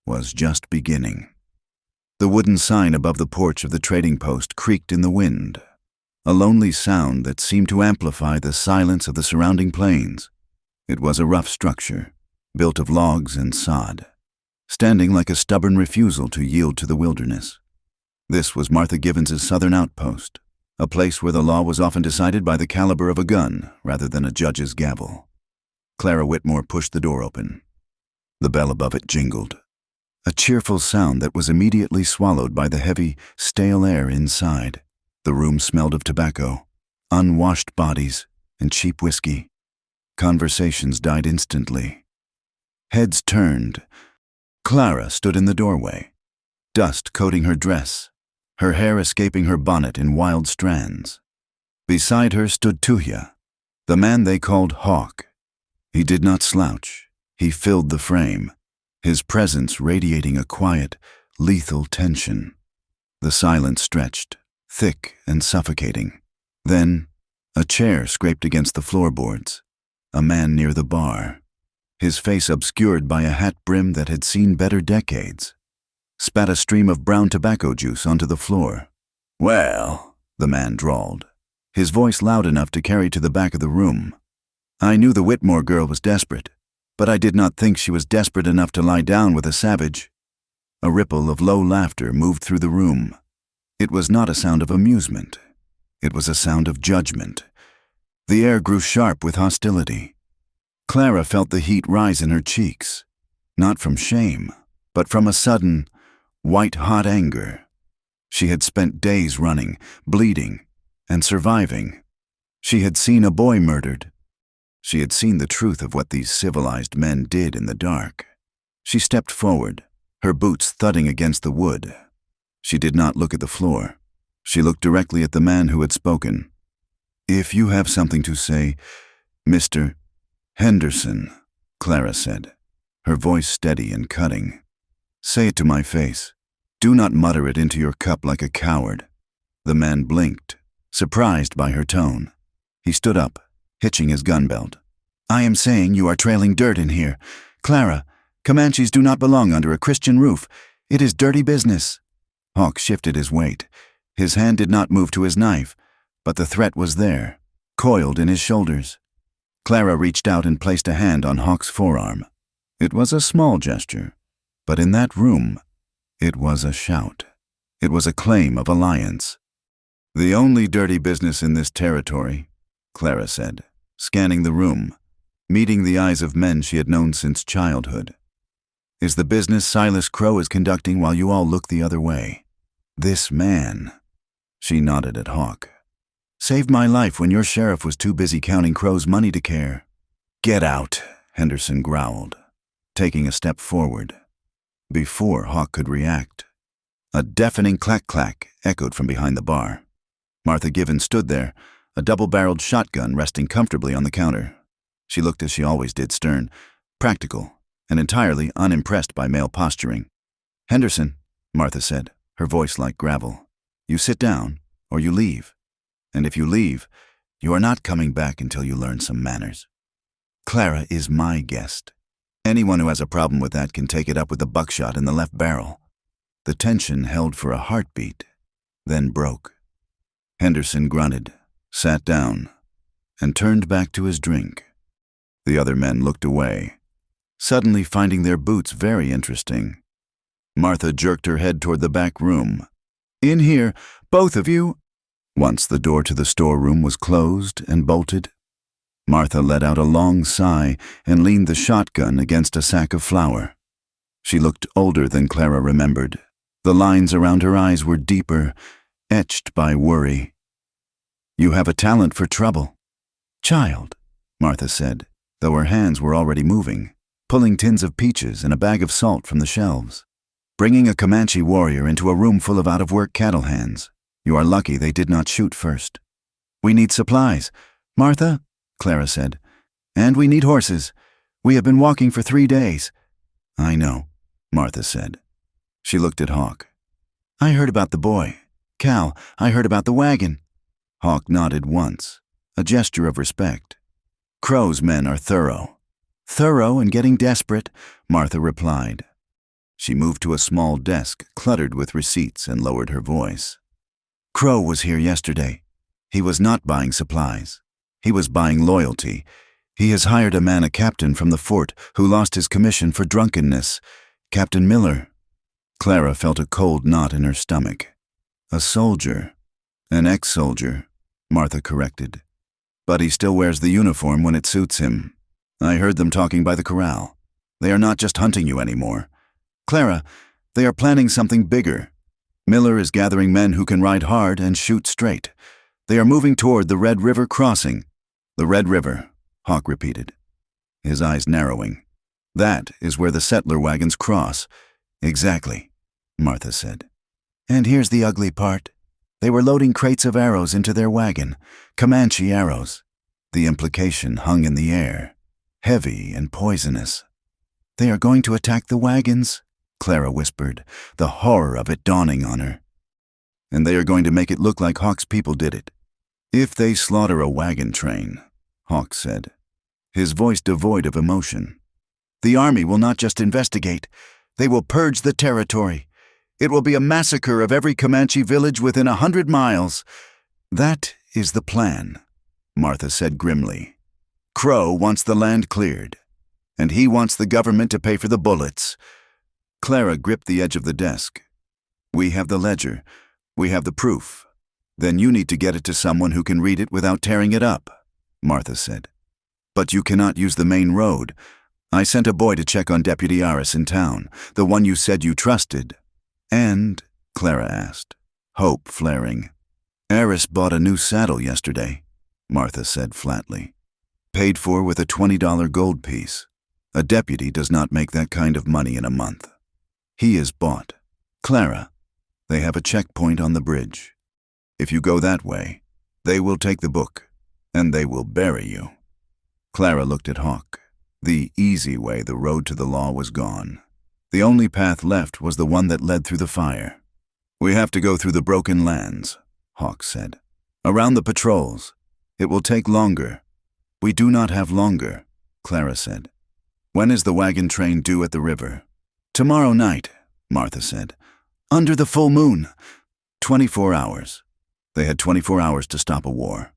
Speaker 1: was just beginning. The wooden sign above the porch of the trading post creaked in the wind, a lonely sound that seemed to amplify the silence of the surrounding plains. It was a rough structure, built of logs and sod, standing like a stubborn refusal to yield to the wilderness. This was Martha Givens's southern outpost, a place where the law was often decided by the caliber of a gun rather than a judge's gavel. Clara Whitmore pushed the door open. The bell above it jingled, a cheerful sound that was immediately swallowed by the heavy, stale air inside. The room smelled of tobacco, unwashed bodies, and cheap whiskey. Conversations died instantly. Heads turned. Clara stood in the doorway, dust coating her dress, her hair escaping her bonnet in wild strands. Beside her stood Tuhya, the man they called Hawk. He did not slouch. He filled the frame, his presence radiating a quiet, lethal tension. The silence stretched, thick and suffocating. Then, a chair scraped against the floorboards. A man near the bar, his face obscured by a hat brim that had seen better decades, spat a stream of brown tobacco juice onto the floor. "Well," the man drawled, his voice loud enough to carry to the back of the room. "I knew the Whitmore girl was desperate, but I did not think she was desperate enough to lie down with a savage." A ripple of low laughter moved through the room. It was not a sound of amusement. It was a sound of judgment. The air grew sharp with hostility. Clara felt the heat rise in her cheeks, not from shame, but from a sudden, white-hot anger. She had spent days running, bleeding, and surviving. She had seen a boy murdered. She had seen the truth of what these civilized men did in the dark. She stepped forward, her boots thudding against the wood. She did not look at the floor. She looked directly at the man who had spoken. "If you have something to say, Mr. Henderson," Clara said, her voice steady and cutting. "Say it to my face. Do not mutter it into your cup like a coward." The man blinked, surprised by her tone. He stood up, hitching his gun belt. "I am saying you are trailing dirt in here. Clara, Comanches do not belong under a Christian roof. It is dirty business." Hawk shifted his weight. His hand did not move to his knife, but the threat was there, coiled in his shoulders. Clara reached out and placed a hand on Hawk's forearm. It was a small gesture, but in that room, it was a shout. It was a claim of alliance. "The only dirty business in this territory," Clara said, scanning the room, meeting the eyes of men she had known since childhood, "is the business Silas Crow is conducting while you all look the other way. This man," she nodded at Hawk, "saved my life when your sheriff was too busy counting Crow's money to care." "Get out," Henderson growled, taking a step forward. Before Hawk could react, a deafening clack-clack echoed from behind the bar. Martha Given stood there, a double-barreled shotgun resting comfortably on the counter. She looked as she always did, stern, practical, and entirely unimpressed by male posturing. "Henderson," Martha said, her voice like gravel, "you sit down, or you leave. And if you leave, you are not coming back until you learn some manners. Clara is my guest. Anyone who has a problem with that can take it up with the buckshot in the left barrel." The tension held for a heartbeat, then broke. Henderson grunted, sat down, and turned back to his drink. The other men looked away, suddenly finding their boots very interesting. Martha jerked her head toward the back room. "In here, both of you." Once the door to the storeroom was closed and bolted, Martha let out a long sigh and leaned the shotgun against a sack of flour. She looked older than Clara remembered. The lines around her eyes were deeper, etched by worry. "You have a talent for trouble." "Child," Martha said, though her hands were already moving, pulling tins of peaches and a bag of salt from the shelves. "Bringing a Comanche warrior into a room full of out-of-work cattle hands. You are lucky they did not shoot first." "We need supplies." "Martha," Clara said, "and we need horses. We have been walking for 3 days." "I know," Martha said. She looked at Hawk. "I heard about the boy. Cal, I heard about the wagon." Hawk nodded once, a gesture of respect. "Crow's men are thorough." "Thorough and getting desperate," Martha replied. She moved to a small desk cluttered with receipts and lowered her voice. "Crow was here yesterday. He was not buying supplies. He was buying loyalty. He has hired a man, a captain from the fort, who lost his commission for drunkenness. Captain Miller." Clara felt a cold knot in her stomach. "A soldier. An ex-soldier," Martha corrected. "But he still wears the uniform when it suits him. I heard them talking by the corral. They are not just hunting you anymore. Clara, they are planning something bigger. Miller is gathering men who can ride hard and shoot straight. They are moving toward the Red River crossing." "The Red River," Hawk repeated, his eyes narrowing. "That is where the settler wagons cross." "Exactly," Martha said. "And here's the ugly part. They were loading crates of arrows into their wagon, Comanche arrows." The implication hung in the air, heavy and poisonous. "They are going to attack the wagons," Clara whispered, the horror of it dawning on her. "And they are going to make it look like Hawk's people did it. If they slaughter a wagon train," Hawk said, his voice devoid of emotion, "the army will not just investigate. They will purge the territory. It will be a massacre of every Comanche village within 100 miles. That is the plan," Martha said grimly. "Crow wants the land cleared, and he wants the government to pay for the bullets." Clara gripped the edge of the desk. "We have the ledger. We have the proof. Then you need to get it to someone who can read it without tearing it up," Martha said. "But you cannot use the main road. I sent a boy to check on Deputy Aris in town, the one you said you trusted." "And?" Clara asked, hope flaring. "Aris bought a new saddle yesterday," Martha said flatly. "Paid for with a $20 gold piece. A deputy does not make that kind of money in a month. He is bought. Clara, they have a checkpoint on the bridge. If you go that way, they will take the book, and they will bury you." Clara looked at Hawk. The easy way, the road to the law, was gone. The only path left was the one that led through the fire. "We have to go through the broken lands," Hawk said. "Around the patrols. It will take longer." "We do not have longer," Clara said. "When is the wagon train due at the river?" "Tomorrow night," Martha said. "Under the full moon." 24 hours. They had 24 hours to stop a war.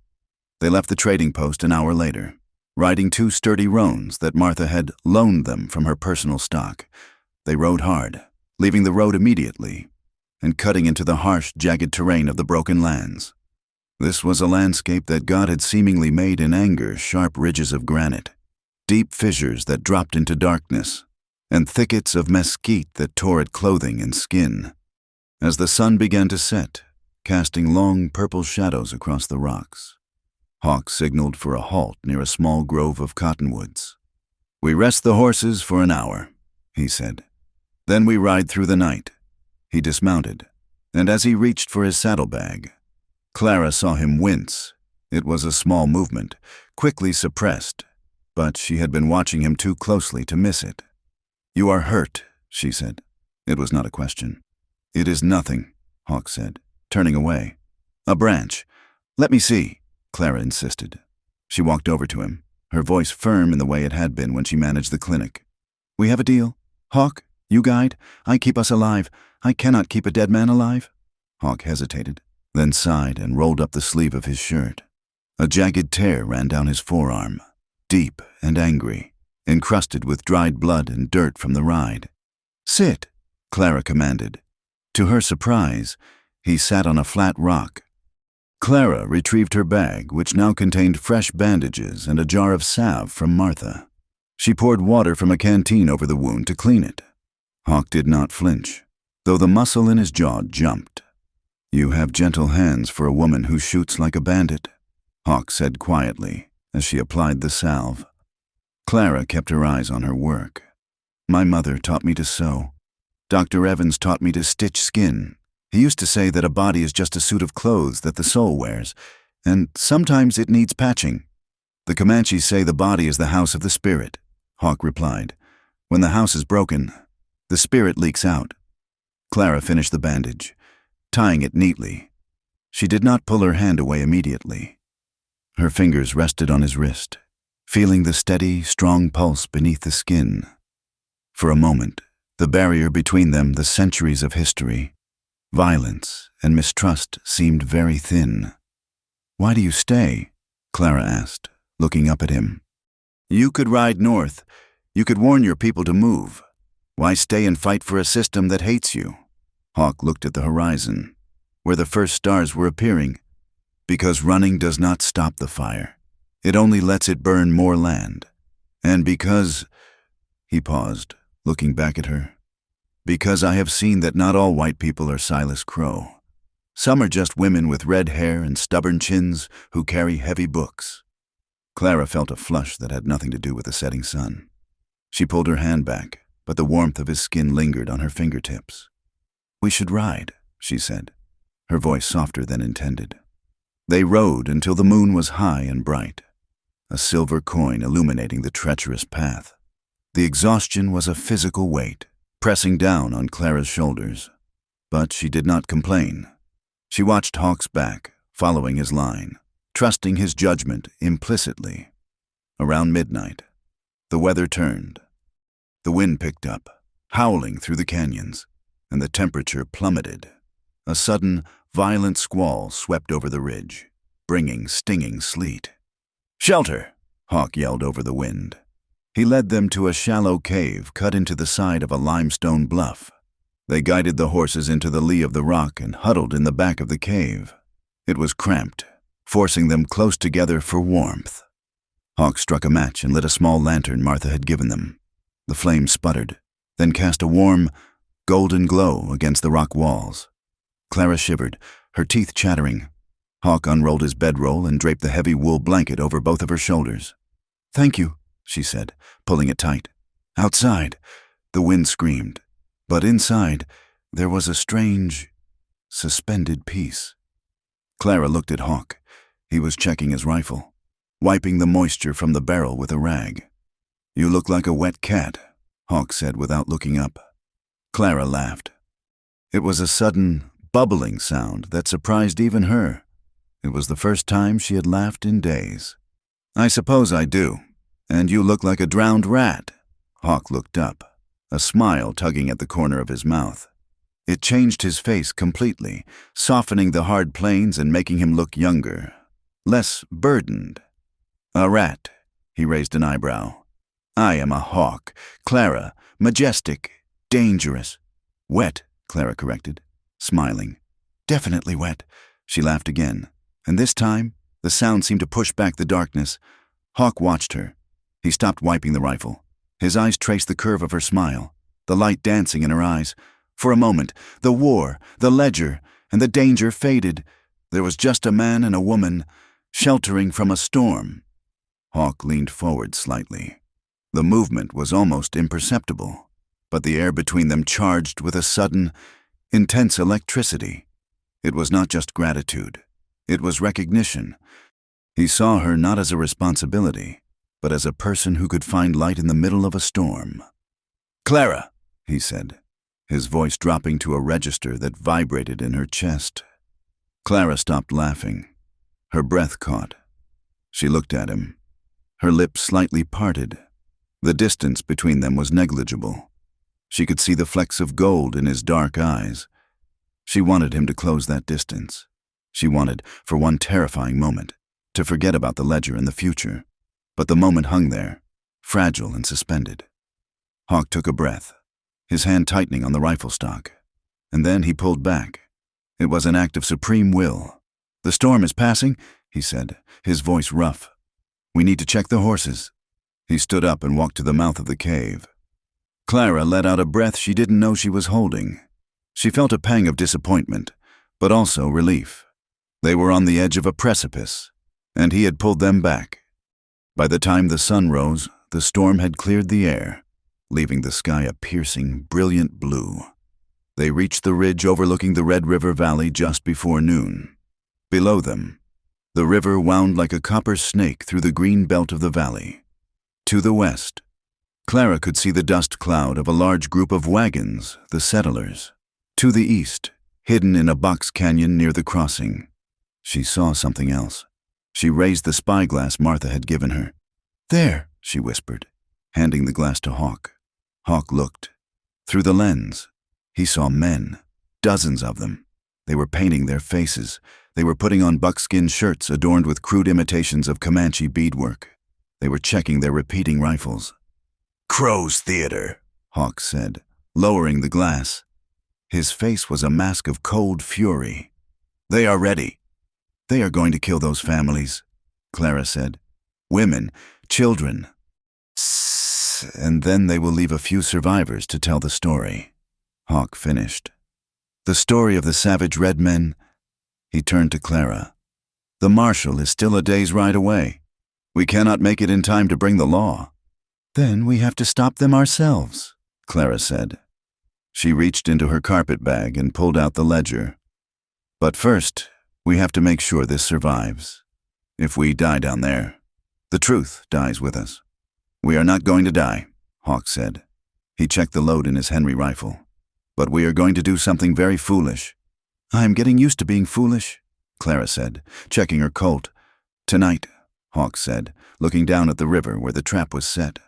Speaker 1: They left the trading post an hour later, riding 2 sturdy roans that Martha had loaned them from her personal stock. They rode hard, leaving the road immediately, and cutting into the harsh, jagged terrain of the broken lands. This was a landscape that God had seemingly made in anger, sharp ridges of granite, deep fissures that dropped into darkness, and thickets of mesquite that tore at clothing and skin. As the sun began to set, casting long purple shadows across the rocks, Hawk signaled for a halt near a small grove of cottonwoods. "We rest the horses for an hour," he said. "Then we ride through the night." He dismounted, and as he reached for his saddlebag, Clara saw him wince. It was a small movement, quickly suppressed, but she had been watching him too closely to miss it. "You are hurt," she said. It was not a question. "It is nothing," Hawk said, turning away. "A branch. Let me see," Clara insisted. She walked over to him, her voice firm in the way it had been when she managed the clinic. "We have a deal. Hawk, you guide. I keep us alive. I cannot keep a dead man alive." Hawk hesitated, then sighed and rolled up the sleeve of his shirt. A jagged tear ran down his forearm, deep and angry, encrusted with dried blood and dirt from the ride. "Sit," Clara commanded. To her surprise, he sat on a flat rock. Clara retrieved her bag, which now contained fresh bandages and a jar of salve from Martha. She poured water from a canteen over the wound to clean it. Hawk did not flinch, though the muscle in his jaw jumped. "You have gentle hands for a woman who shoots like a bandit," Hawk said quietly as she applied the salve. Clara kept her eyes on her work. "My mother taught me to sew. Dr. Evans taught me to stitch skin. He used to say that a body is just a suit of clothes that the soul wears, and sometimes it needs patching." "The Comanches say the body is the house of the spirit," Hawk replied. "When the house is broken, the spirit leaks out." Clara finished the bandage, tying it neatly. She did not pull her hand away immediately. Her fingers rested on his wrist, feeling the steady, strong pulse beneath the skin. For a moment, the barrier between them, the centuries of history, violence, and mistrust, seemed very thin. "Why do you stay?" Clara asked, looking up at him. "You could ride north. You could warn your people to move. Why stay and fight for a system that hates you?" Hawk looked at the horizon, where the first stars were appearing. "Because running does not stop the fire. It only lets it burn more land. And because—" He paused, looking back at her. "Because I have seen that not all white people are Silas Crow. Some are just women with red hair and stubborn chins who carry heavy books." Clara felt a flush that had nothing to do with the setting sun. She pulled her hand back, but the warmth of his skin lingered on her fingertips. "We should ride," she said, her voice softer than intended. They rode until the moon was high and bright, a silver coin illuminating the treacherous path. The exhaustion was a physical weight, pressing down on Clara's shoulders. But she did not complain. She watched Hawk's back, following his line, trusting his judgment implicitly. Around midnight, the weather turned. The wind picked up, howling through the canyons, and the temperature plummeted. A sudden, violent squall swept over the ridge, bringing stinging sleet. "Shelter!" Hawk yelled over the wind. He led them to a shallow cave cut into the side of a limestone bluff. They guided the horses into the lee of the rock and huddled in the back of the cave. It was cramped, forcing them close together for warmth. Hawk struck a match and lit a small lantern Martha had given them. The flame sputtered, then cast a warm, golden glow against the rock walls. Clara shivered, her teeth chattering. Hawk unrolled his bedroll and draped the heavy wool blanket over both of her shoulders. "Thank you," she said, pulling it tight. Outside, the wind screamed, but inside there was a strange, suspended peace. Clara looked at Hawk. He was checking his rifle, wiping the moisture from the barrel with a rag. "You look like a wet cat," Hawk said without looking up. Clara laughed. It was a sudden, bubbling sound that surprised even her. It was the first time she had laughed in days. "I suppose I do. And you look like a drowned rat." Hawk looked up, a smile tugging at the corner of his mouth. It changed his face completely, softening the hard planes and making him look younger, less burdened. "A rat," he raised an eyebrow. "I am a hawk. Clara, majestic, dangerous." "Wet," Clara corrected, smiling. "Definitely wet." She laughed again, and this time the sound seemed to push back the darkness. Hawk watched her. He stopped wiping the rifle. His eyes traced the curve of her smile, the light dancing in her eyes. For a moment, the war, the ledger, and the danger faded. There was just a man and a woman, sheltering from a storm. Hawk leaned forward slightly. The movement was almost imperceptible, but the air between them charged with a sudden, intense electricity. It was not just gratitude. It was recognition. He saw her not as a responsibility, but as a person who could find light in the middle of a storm. "Clara," he said, his voice dropping to a register that vibrated in her chest. Clara stopped laughing. Her breath caught. She looked at him. Her lips slightly parted. The distance between them was negligible. She could see the flecks of gold in his dark eyes. She wanted him to close that distance. She wanted, for one terrifying moment, to forget about the ledger and the future. But the moment hung there, fragile and suspended. Hawk took a breath, his hand tightening on the rifle stock. And then he pulled back. It was an act of supreme will. "The storm is passing," he said, his voice rough. "We need to check the horses." He stood up and walked to the mouth of the cave. Clara let out a breath she didn't know she was holding. She felt a pang of disappointment, but also relief. They were on the edge of a precipice, and he had pulled them back. By the time the sun rose, the storm had cleared the air, leaving the sky a piercing, brilliant blue. They reached the ridge overlooking the Red River Valley just before noon. Below them, the river wound like a copper snake through the green belt of the valley. To the west, Clara could see the dust cloud of a large group of wagons, the settlers. To the east, hidden in a box canyon near the crossing, she saw something else. She raised the spyglass Martha had given her. "There," she whispered, handing the glass to Hawk. Hawk looked. Through the lens, he saw men, dozens of them. They were painting their faces. They were putting on buckskin shirts adorned with crude imitations of Comanche beadwork. They were checking their repeating rifles. "Crow's Theater," Hawk said, lowering the glass. His face was a mask of cold fury. "They are ready." "They are going to kill those families," Clara said. "Women, children. And then they will leave a few survivors to tell the story." Hawk finished. "The story of the savage red men." He turned to Clara. "The marshal is still a day's ride away. We cannot make it in time to bring the law." "Then we have to stop them ourselves," Clara said. She reached into her carpet bag and pulled out the ledger. "But first, we have to make sure this survives. If we die down there, the truth dies with us." "We are not going to die," Hawk said. He checked the load in his Henry rifle. "But we are going to do something very foolish." "I am getting used to being foolish," Clara said, checking her Colt. "Tonight," Hawk said, looking down at the river where the trap was set.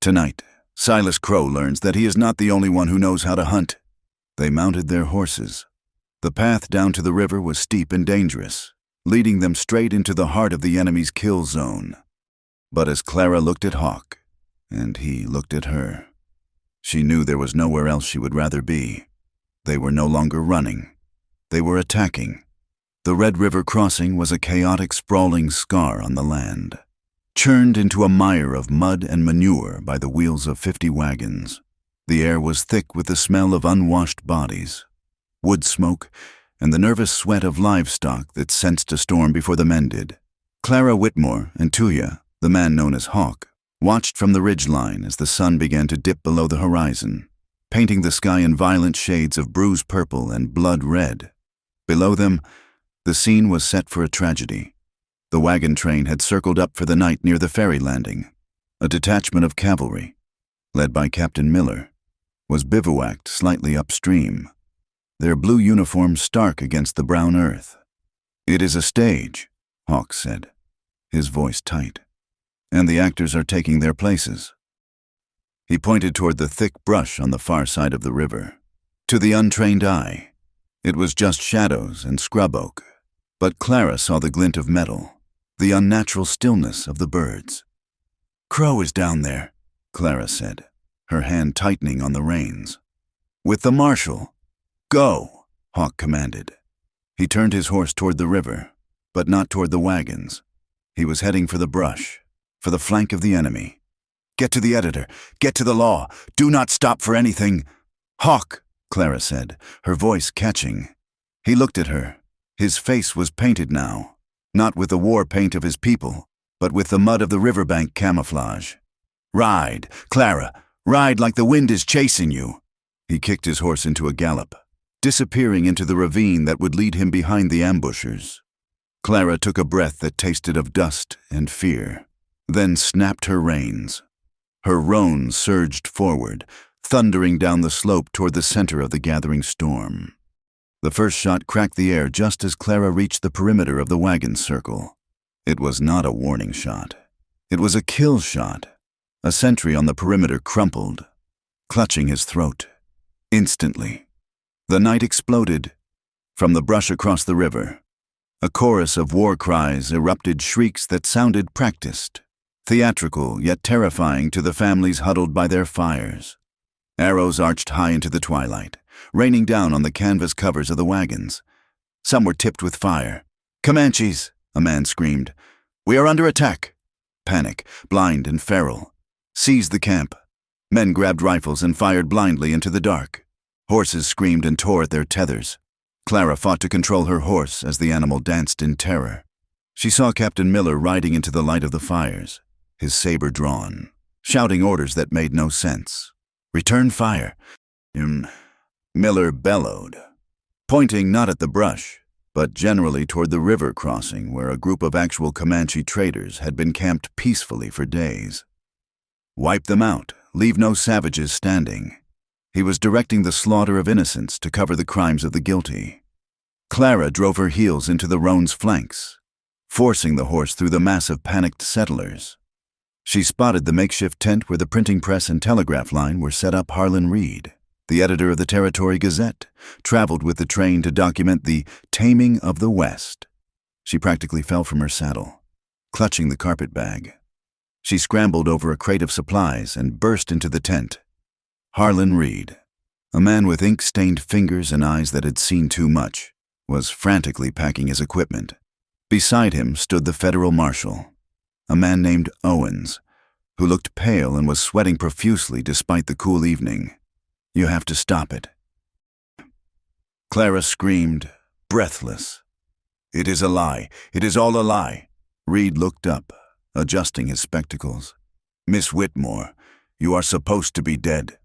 Speaker 1: "Tonight, Silas Crow learns that he is not the only one who knows how to hunt." They mounted their horses. The path down to the river was steep and dangerous, leading them straight into the heart of the enemy's kill zone. But as Clara looked at Hawk, and he looked at her, she knew there was nowhere else she would rather be. They were no longer running. They were attacking. The Red River crossing was a chaotic, sprawling scar on the land, churned into a mire of mud and manure by the wheels of 50 wagons. The air was thick with the smell of unwashed bodies, wood smoke, and the nervous sweat of livestock that sensed a storm before the men did. Clara Whitmore and Tuya, the man known as Hawk, watched from the ridgeline as the sun began to dip below the horizon, painting the sky in violent shades of bruised purple and blood red. Below them, The scene was set for a tragedy. The wagon train had circled up for the night near the ferry landing. A detachment of cavalry, led by Captain Miller, was bivouacked slightly upstream, their blue uniforms stark against the brown earth. "It is a stage," Hawk said, his voice tight, "and the actors are taking their places." He pointed toward the thick brush on the far side of the river. To the untrained eye, it was just shadows and scrub oak, but Clara saw the glint of metal, the unnatural stillness of the birds. "Crow is down there," Clara said, her hand tightening on the reins. "With the marshal." "Go," Hawk commanded. He turned his horse toward the river, but not toward the wagons. He was heading for the brush, for the flank of the enemy. "Get to the editor. Get to the law. Do not stop for anything." "Hawk," Clara said, her voice catching. He looked at her. His face was painted now, not with the war paint of his people, but with the mud of the riverbank camouflage. "Ride, Clara, ride like the wind is chasing you." He kicked his horse into a gallop, disappearing into the ravine that would lead him behind the ambushers. Clara took a breath that tasted of dust and fear, then snapped her reins. Her roan surged forward, thundering down the slope toward the center of the gathering storm. The first shot cracked the air just as Clara reached the perimeter of the wagon circle. It was not a warning shot. It was a kill shot. A sentry on the perimeter crumpled, clutching his throat. Instantly, the night exploded. From the brush across the river, a chorus of war cries erupted, shrieks that sounded practiced, theatrical yet terrifying to the families huddled by their fires. Arrows arched high into the twilight, raining down on the canvas covers of the wagons. Some were tipped with fire. "Comanches!" a man screamed. "We are under attack!" Panic, blind and feral, seized the camp. Men grabbed rifles and fired blindly into the dark. Horses screamed and tore at their tethers. Clara fought to control her horse as the animal danced in terror. She saw Captain Miller riding into the light of the fires, his saber drawn, shouting orders that made no sense. "Return fire." Miller bellowed, pointing not at the brush, but generally toward the river crossing where a group of actual Comanche traders had been camped peacefully for days. "Wipe them out, leave no savages standing." He was directing the slaughter of innocents to cover the crimes of the guilty. Clara drove her heels into the roan's flanks, forcing the horse through the mass of panicked settlers. She spotted the makeshift tent where the printing press and telegraph line were set up. Harlan Reed, the editor of the Territory Gazette, traveled with the train to document the taming of the West. She practically fell from her saddle, clutching the carpet bag. She scrambled over a crate of supplies and burst into the tent. Harlan Reed, a man with ink-stained fingers and eyes that had seen too much, was frantically packing his equipment. Beside him stood the federal marshal, a man named Owens, who looked pale and was sweating profusely despite the cool evening. "You have to stop it." Clara screamed, breathless. "It is a lie. It is all a lie." Reed looked up, adjusting his spectacles. "Miss Whitmore, you are supposed to be dead."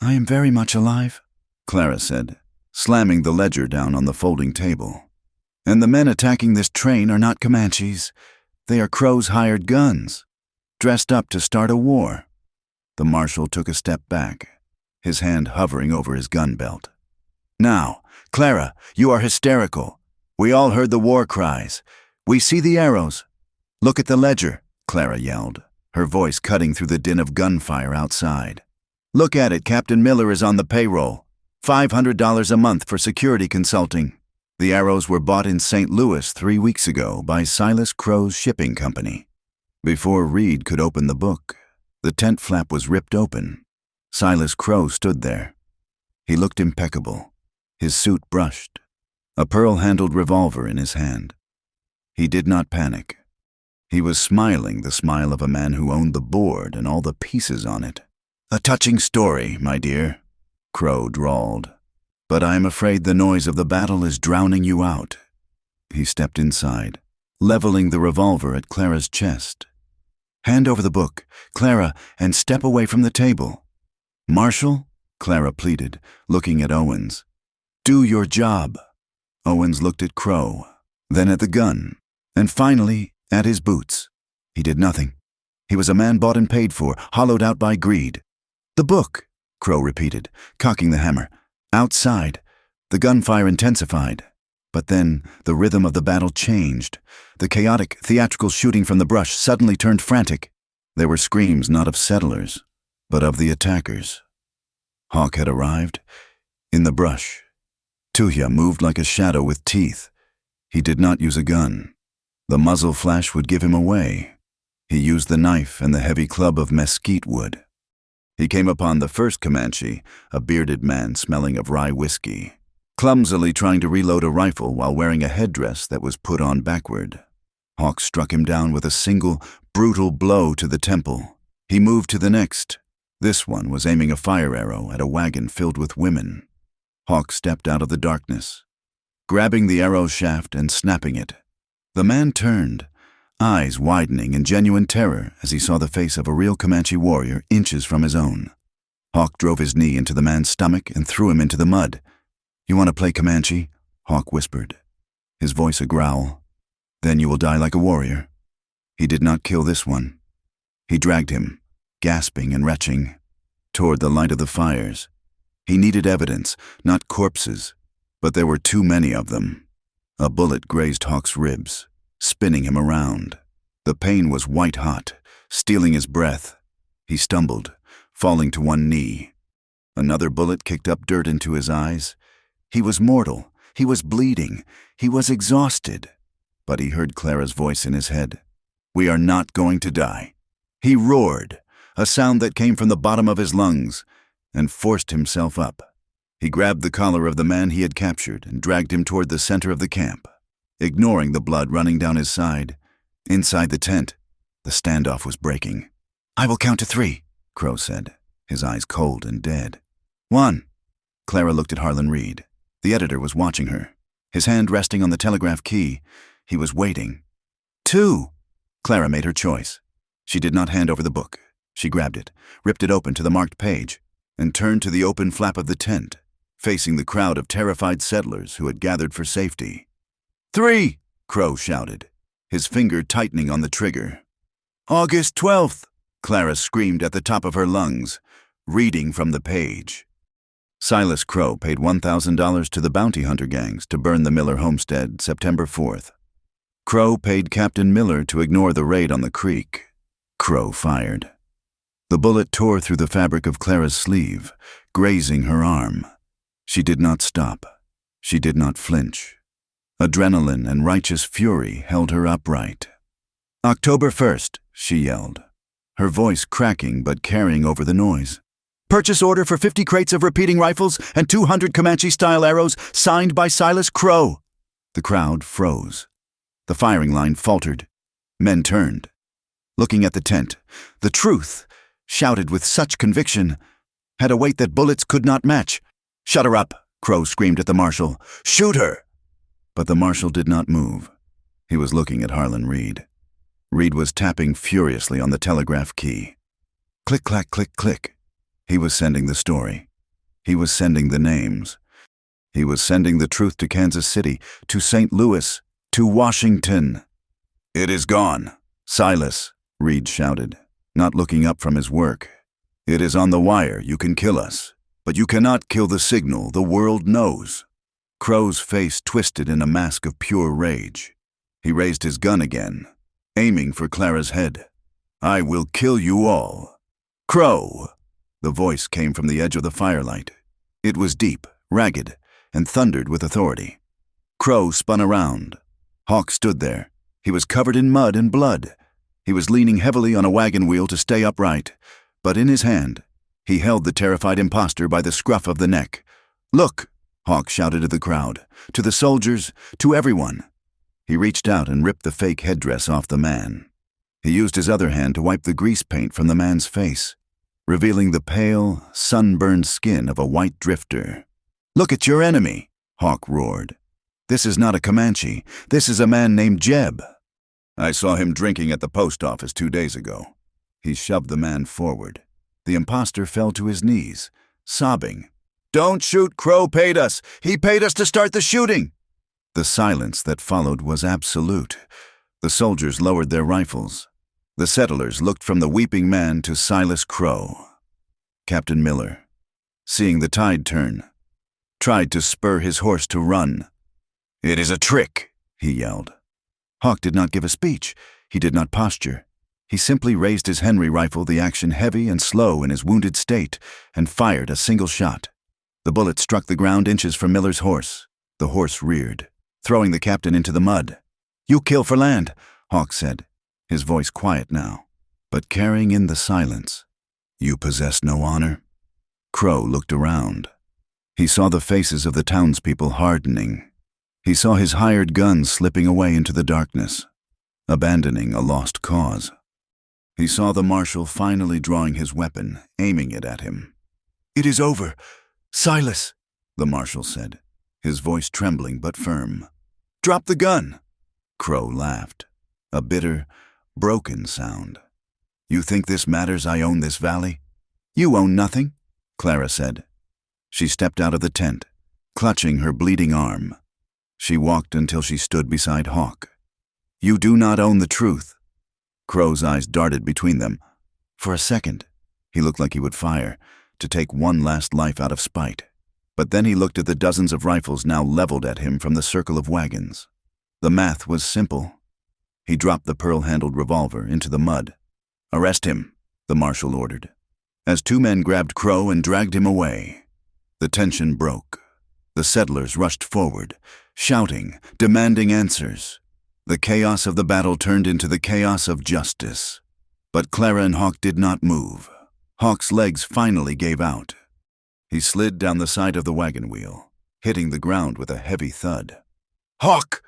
Speaker 1: "I am very much alive," Clara said, slamming the ledger down on the folding table. "And the men attacking this train are not Comanches. They are Crow's hired guns, dressed up to start a war." The marshal took a step back, his hand hovering over his gun belt. "Now, Clara, you are hysterical. We all heard the war cries. We see the arrows. Look at the ledger," Clara yelled, her voice cutting through the din of gunfire outside. "Look at it. Captain Miller is on the payroll. $500 a month for security consulting. The arrows were bought in St. Louis 3 weeks ago by Silas Crow's shipping company." Before Reed could open the book, the tent flap was ripped open. Silas Crow stood there. He looked impeccable, his suit brushed, a pearl-handled revolver in his hand. He did not panic. He was smiling the smile of a man who owned the board and all the pieces on it. "A touching story, my dear," Crow drawled. "But I am afraid the noise of the battle is drowning you out." He stepped inside, leveling the revolver at Clara's chest. "Hand over the book, Clara, and step away from the table." "Marshal," Clara pleaded, looking at Owens. "Do your job." Owens looked at Crow, then at the gun, and finally at his boots. He did nothing. He was a man bought and paid for, hollowed out by greed. "The book," Crow repeated, cocking the hammer. Outside, the gunfire intensified. But then the rhythm of the battle changed. The chaotic, theatrical shooting from the brush suddenly turned frantic. There were screams not of settlers, but of the attackers. Hawk had arrived. In the brush, Tuhya moved like a shadow with teeth. He did not use a gun. The muzzle flash would give him away. He used the knife and the heavy club of mesquite wood. He came upon the first Comanche, a bearded man smelling of rye whiskey, clumsily trying to reload a rifle while wearing a headdress that was put on backward. Hawk struck him down with a single, brutal blow to the temple. He moved to the next. This one was aiming a fire arrow at a wagon filled with women. Hawk stepped out of the darkness, grabbing the arrow shaft and snapping it. The man turned, eyes widening in genuine terror as he saw the face of a real Comanche warrior inches from his own. Hawk drove his knee into the man's stomach and threw him into the mud. "You want to play Comanche?" Hawk whispered, his voice a growl. "Then you will die like a warrior." He did not kill this one. He dragged him, gasping and retching, toward the light of the fires. He needed evidence, not corpses, but there were too many of them. A bullet grazed Hawk's ribs, spinning him around. The pain was white-hot, stealing his breath. He stumbled, falling to one knee. Another bullet kicked up dirt into his eyes. He was mortal. He was bleeding. He was exhausted. But he heard Clara's voice in his head. "We are not going to die." He roared, a sound that came from the bottom of his lungs, and forced himself up. He grabbed the collar of the man he had captured and dragged him toward the center of the camp, ignoring the blood running down his side. Inside the tent, the standoff was breaking. "I will count to 3, Crow said, his eyes cold and dead. 1. Clara looked at Harlan Reed. The editor was watching her, his hand resting on the telegraph key. He was waiting. 2. Clara made her choice. She did not hand over the book. She grabbed it, ripped it open to the marked page, and turned to the open flap of the tent, facing the crowd of terrified settlers who had gathered for safety. 3, Crow shouted, his finger tightening on the trigger. "August 12th, Clara screamed at the top of her lungs, reading from the page. Silas Crow paid $1,000 to the bounty hunter gangs to burn the Miller homestead September 4th. Crow paid Captain Miller to ignore the raid on the creek. Crow fired. The bullet tore through the fabric of Clara's sleeve, grazing her arm. She did not stop. She did not flinch. Adrenaline and righteous fury held her upright. "October 1st, she yelled, her voice cracking but carrying over the noise. "Purchase order for 50 crates of repeating rifles and 200 Comanche-style arrows, signed by Silas Crow." The crowd froze. The firing line faltered. Men turned. Looking at the tent, the truth, shouted with such conviction, had a weight that bullets could not match. "Shut her up," Crow screamed at the marshal. "Shoot her!" But the marshal did not move. He was looking at Harlan Reed. Reed was tapping furiously on the telegraph key. Click, clack, click, click. He was sending the story. He was sending the names. He was sending the truth to Kansas City, to St. Louis, to Washington. "It is gone, Silas," Reed shouted, not looking up from his work. "It is on the wire. You can kill us, but you cannot kill the signal the world knows." Crow's face twisted in a mask of pure rage. He raised his gun again, aiming for Clara's head. "I will kill you all. Crow!" The voice came from the edge of the firelight. It was deep, ragged, and thundered with authority. Crow spun around. Hawk stood there. He was covered in mud and blood. He was leaning heavily on a wagon wheel to stay upright, but in his hand, he held the terrified imposter by the scruff of the neck. "Look!" Hawk shouted to the crowd, to the soldiers, to everyone. He reached out and ripped the fake headdress off the man. He used his other hand to wipe the grease paint from the man's face, revealing the pale, sunburned skin of a white drifter. "Look at your enemy," Hawk roared. "This is not a Comanche. This is a man named Jeb. I saw him drinking at the post office 2 days ago." He shoved the man forward. The imposter fell to his knees, sobbing. "Don't shoot! Crow paid us! He paid us to start the shooting!" The silence that followed was absolute. The soldiers lowered their rifles. The settlers looked from the weeping man to Silas Crow. Captain Miller, seeing the tide turn, tried to spur his horse to run. "It is a trick," he yelled. Hawk did not give a speech. He did not posture. He simply raised his Henry rifle, the action heavy and slow in his wounded state, and fired a single shot. The bullet struck the ground inches from Miller's horse. The horse reared, throwing the captain into the mud. "You kill for land," Hawk said, his voice quiet now, but carrying in the silence. "You possess no honor?" Crow looked around. He saw the faces of the townspeople hardening. He saw his hired guns slipping away into the darkness, abandoning a lost cause. He saw the marshal finally drawing his weapon, aiming it at him. "It is over. Silas," the marshal said, his voice trembling but firm. "Drop the gun." Crow laughed, a bitter, broken sound. "You think this matters? I own this valley?" "You own nothing," Clara said. She stepped out of the tent, clutching her bleeding arm. She walked until she stood beside Hawk. "You do not own the truth." Crow's eyes darted between them. For a second, he looked like he would fire, to take one last life out of spite. But then he looked at the dozens of rifles now leveled at him from the circle of wagons. The math was simple. He dropped the pearl-handled revolver into the mud. "Arrest him," the marshal ordered, as two men grabbed Crow and dragged him away. The tension broke. The settlers rushed forward, shouting, demanding answers. The chaos of the battle turned into the chaos of justice. But Clara and Hawk did not move. Hawk's legs finally gave out. He slid down the side of the wagon wheel, hitting the ground with a heavy thud. "Hawk!"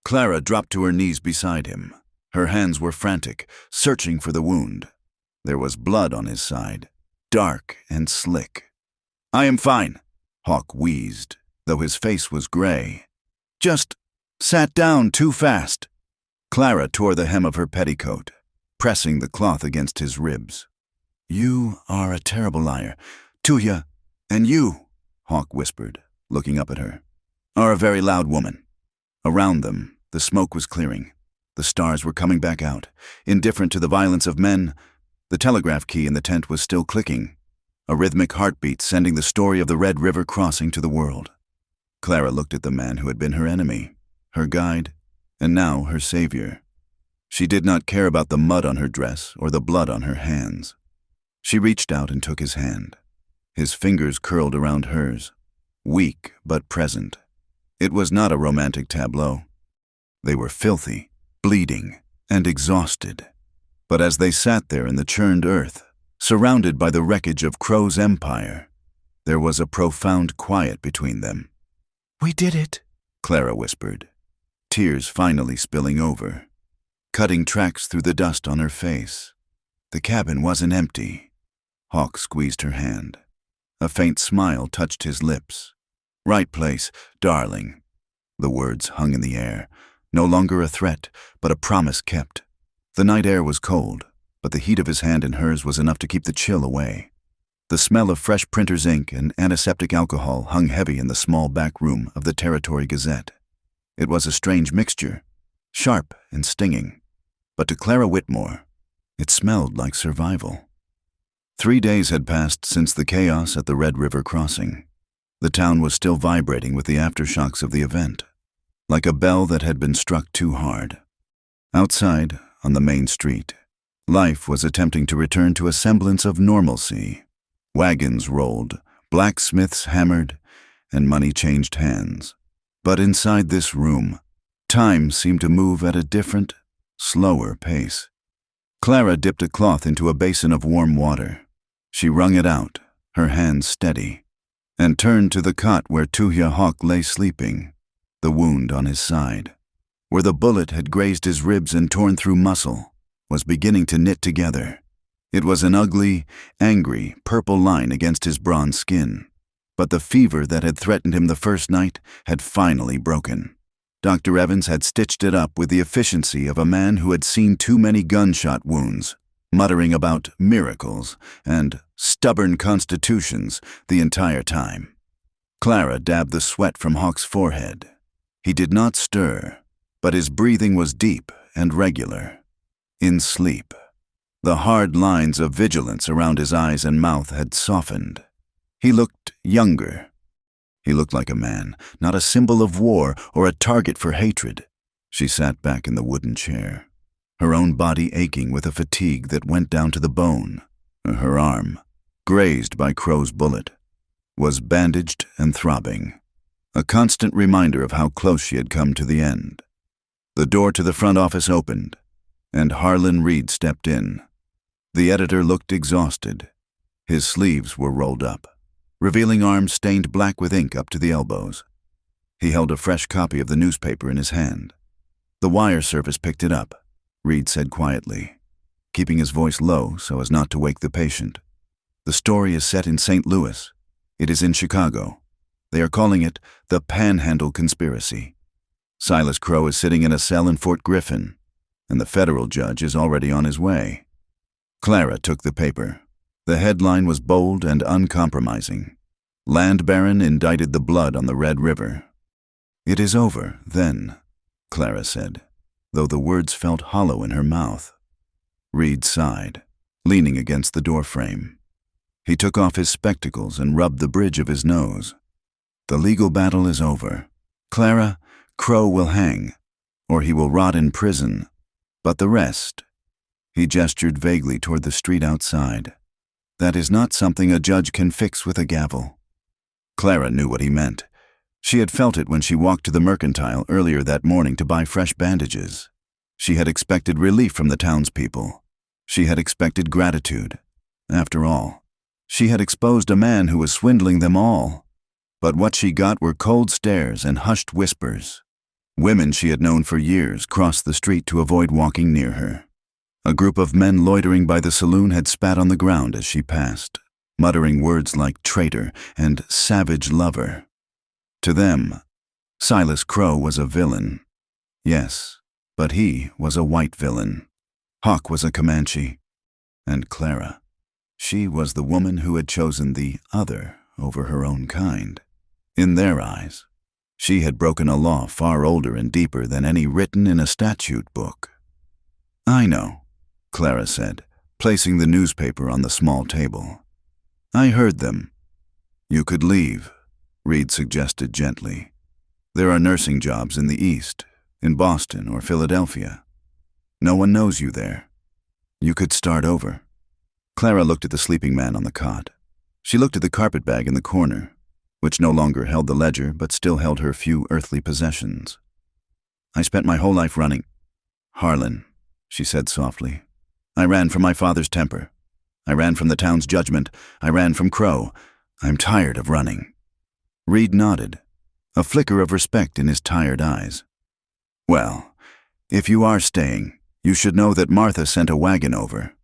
Speaker 1: Clara dropped to her knees beside him. Her hands were frantic, searching for the wound. There was blood on his side, dark and slick. "I am fine," Hawk wheezed, though his face was gray. "Just sat down too fast." Clara tore the hem of her petticoat, pressing the cloth against his ribs. "You are a terrible liar. Tuya, and you," Hawk whispered, looking up at her, "are a very loud woman." Around them, the smoke was clearing. The stars were coming back out, indifferent to the violence of men. The telegraph key in the tent was still clicking, a rhythmic heartbeat sending the story of the Red River crossing to the world. Clara looked at the man who had been her enemy, her guide, and now her savior. She did not care about the mud on her dress or the blood on her hands. She reached out and took his hand. His fingers curled around hers, weak but present. It was not a romantic tableau. They were filthy, bleeding, and exhausted. But as they sat there in the churned earth, surrounded by the wreckage of Crow's empire, there was a profound quiet between them. "We did it," Clara whispered, tears finally spilling over, cutting tracks through the dust on her face. The cabin wasn't empty. Hawk squeezed her hand. A faint smile touched his lips. "Right place, darling." The words hung in the air, no longer a threat, but a promise kept. The night air was cold, but the heat of his hand in hers was enough to keep the chill away. The smell of fresh printer's ink and antiseptic alcohol hung heavy in the small back room of the Territory Gazette. It was a strange mixture, sharp and stinging, but to Clara Whitmore, it smelled like survival. 3 days had passed since the chaos at the Red River crossing. The town was still vibrating with the aftershocks of the event, like a bell that had been struck too hard. Outside, on the main street, life was attempting to return to a semblance of normalcy. Wagons rolled, blacksmiths hammered, and money changed hands. But inside this room, time seemed to move at a different, slower pace. Clara dipped a cloth into a basin of warm water. She wrung it out, her hands steady, and turned to the cot where Tuya Hawk lay sleeping, the wound on his side, where the bullet had grazed his ribs and torn through muscle, was beginning to knit together. It was an ugly, angry, purple line against his bronze skin, but the fever that had threatened him the first night had finally broken. Dr. Evans had stitched it up with the efficiency of a man who had seen too many gunshot wounds, muttering about miracles and stubborn constitutions the entire time. Clara dabbed the sweat from Hawk's forehead. He did not stir, but his breathing was deep and regular. In sleep. The hard lines of vigilance around his eyes and mouth had softened. He looked younger. He looked like a man, not a symbol of war or a target for hatred. She sat back in the wooden chair, her own body aching with a fatigue that went down to the bone. Her arm, grazed by Crow's bullet, was bandaged and throbbing, a constant reminder of how close she had come to the end. The door to the front office opened, and Harlan Reed stepped in. The editor looked exhausted. His sleeves were rolled up, revealing arms stained black with ink up to the elbows. He held a fresh copy of the newspaper in his hand. The wire service picked it up, Reed said quietly, keeping his voice low so as not to wake the patient. The story is set in St. Louis. It is in Chicago. They are calling it the Panhandle Conspiracy. Silas Crow is sitting in a cell in Fort Griffin, and the federal judge is already on his way. Clara took the paper. The headline was bold and uncompromising. Land Baron indicted the blood on the Red River. "It is over, then," Clara said, though the words felt hollow in her mouth. Reed sighed, leaning against the doorframe. He took off his spectacles and rubbed the bridge of his nose. "The legal battle is over. Clara, Crow will hang, or he will rot in prison. But the rest," he gestured vaguely toward the street outside, "that is not something a judge can fix with a gavel." Clara knew what he meant. She had felt it when she walked to the mercantile earlier that morning to buy fresh bandages. She had expected relief from the townspeople. She had expected gratitude. After all, she had exposed a man who was swindling them all. But what she got were cold stares and hushed whispers. Women she had known for years crossed the street to avoid walking near her. A group of men loitering by the saloon had spat on the ground as she passed, muttering words like traitor and savage lover. To them, Silas Crow was a villain. Yes, but he was a white villain. Hawk was a Comanche. And Clara, she was the woman who had chosen the other over her own kind. In their eyes, she had broken a law far older and deeper than any written in a statute book. "I know," Clara said, placing the newspaper on the small table. "I heard them." "You could leave," Reed suggested gently. "There are nursing jobs in the East, in Boston or Philadelphia. No one knows you there. You could start over." Clara looked at the sleeping man on the cot. She looked at the carpetbag in the corner, which no longer held the ledger but still held her few earthly possessions. "I spent my whole life running. Harlan," she said softly. "I ran from my father's temper. I ran from the town's judgment. I ran from Crow. I'm tired of running." Reed nodded, a flicker of respect in his tired eyes. "Well, if you are staying, you should know that Martha sent a wagon over.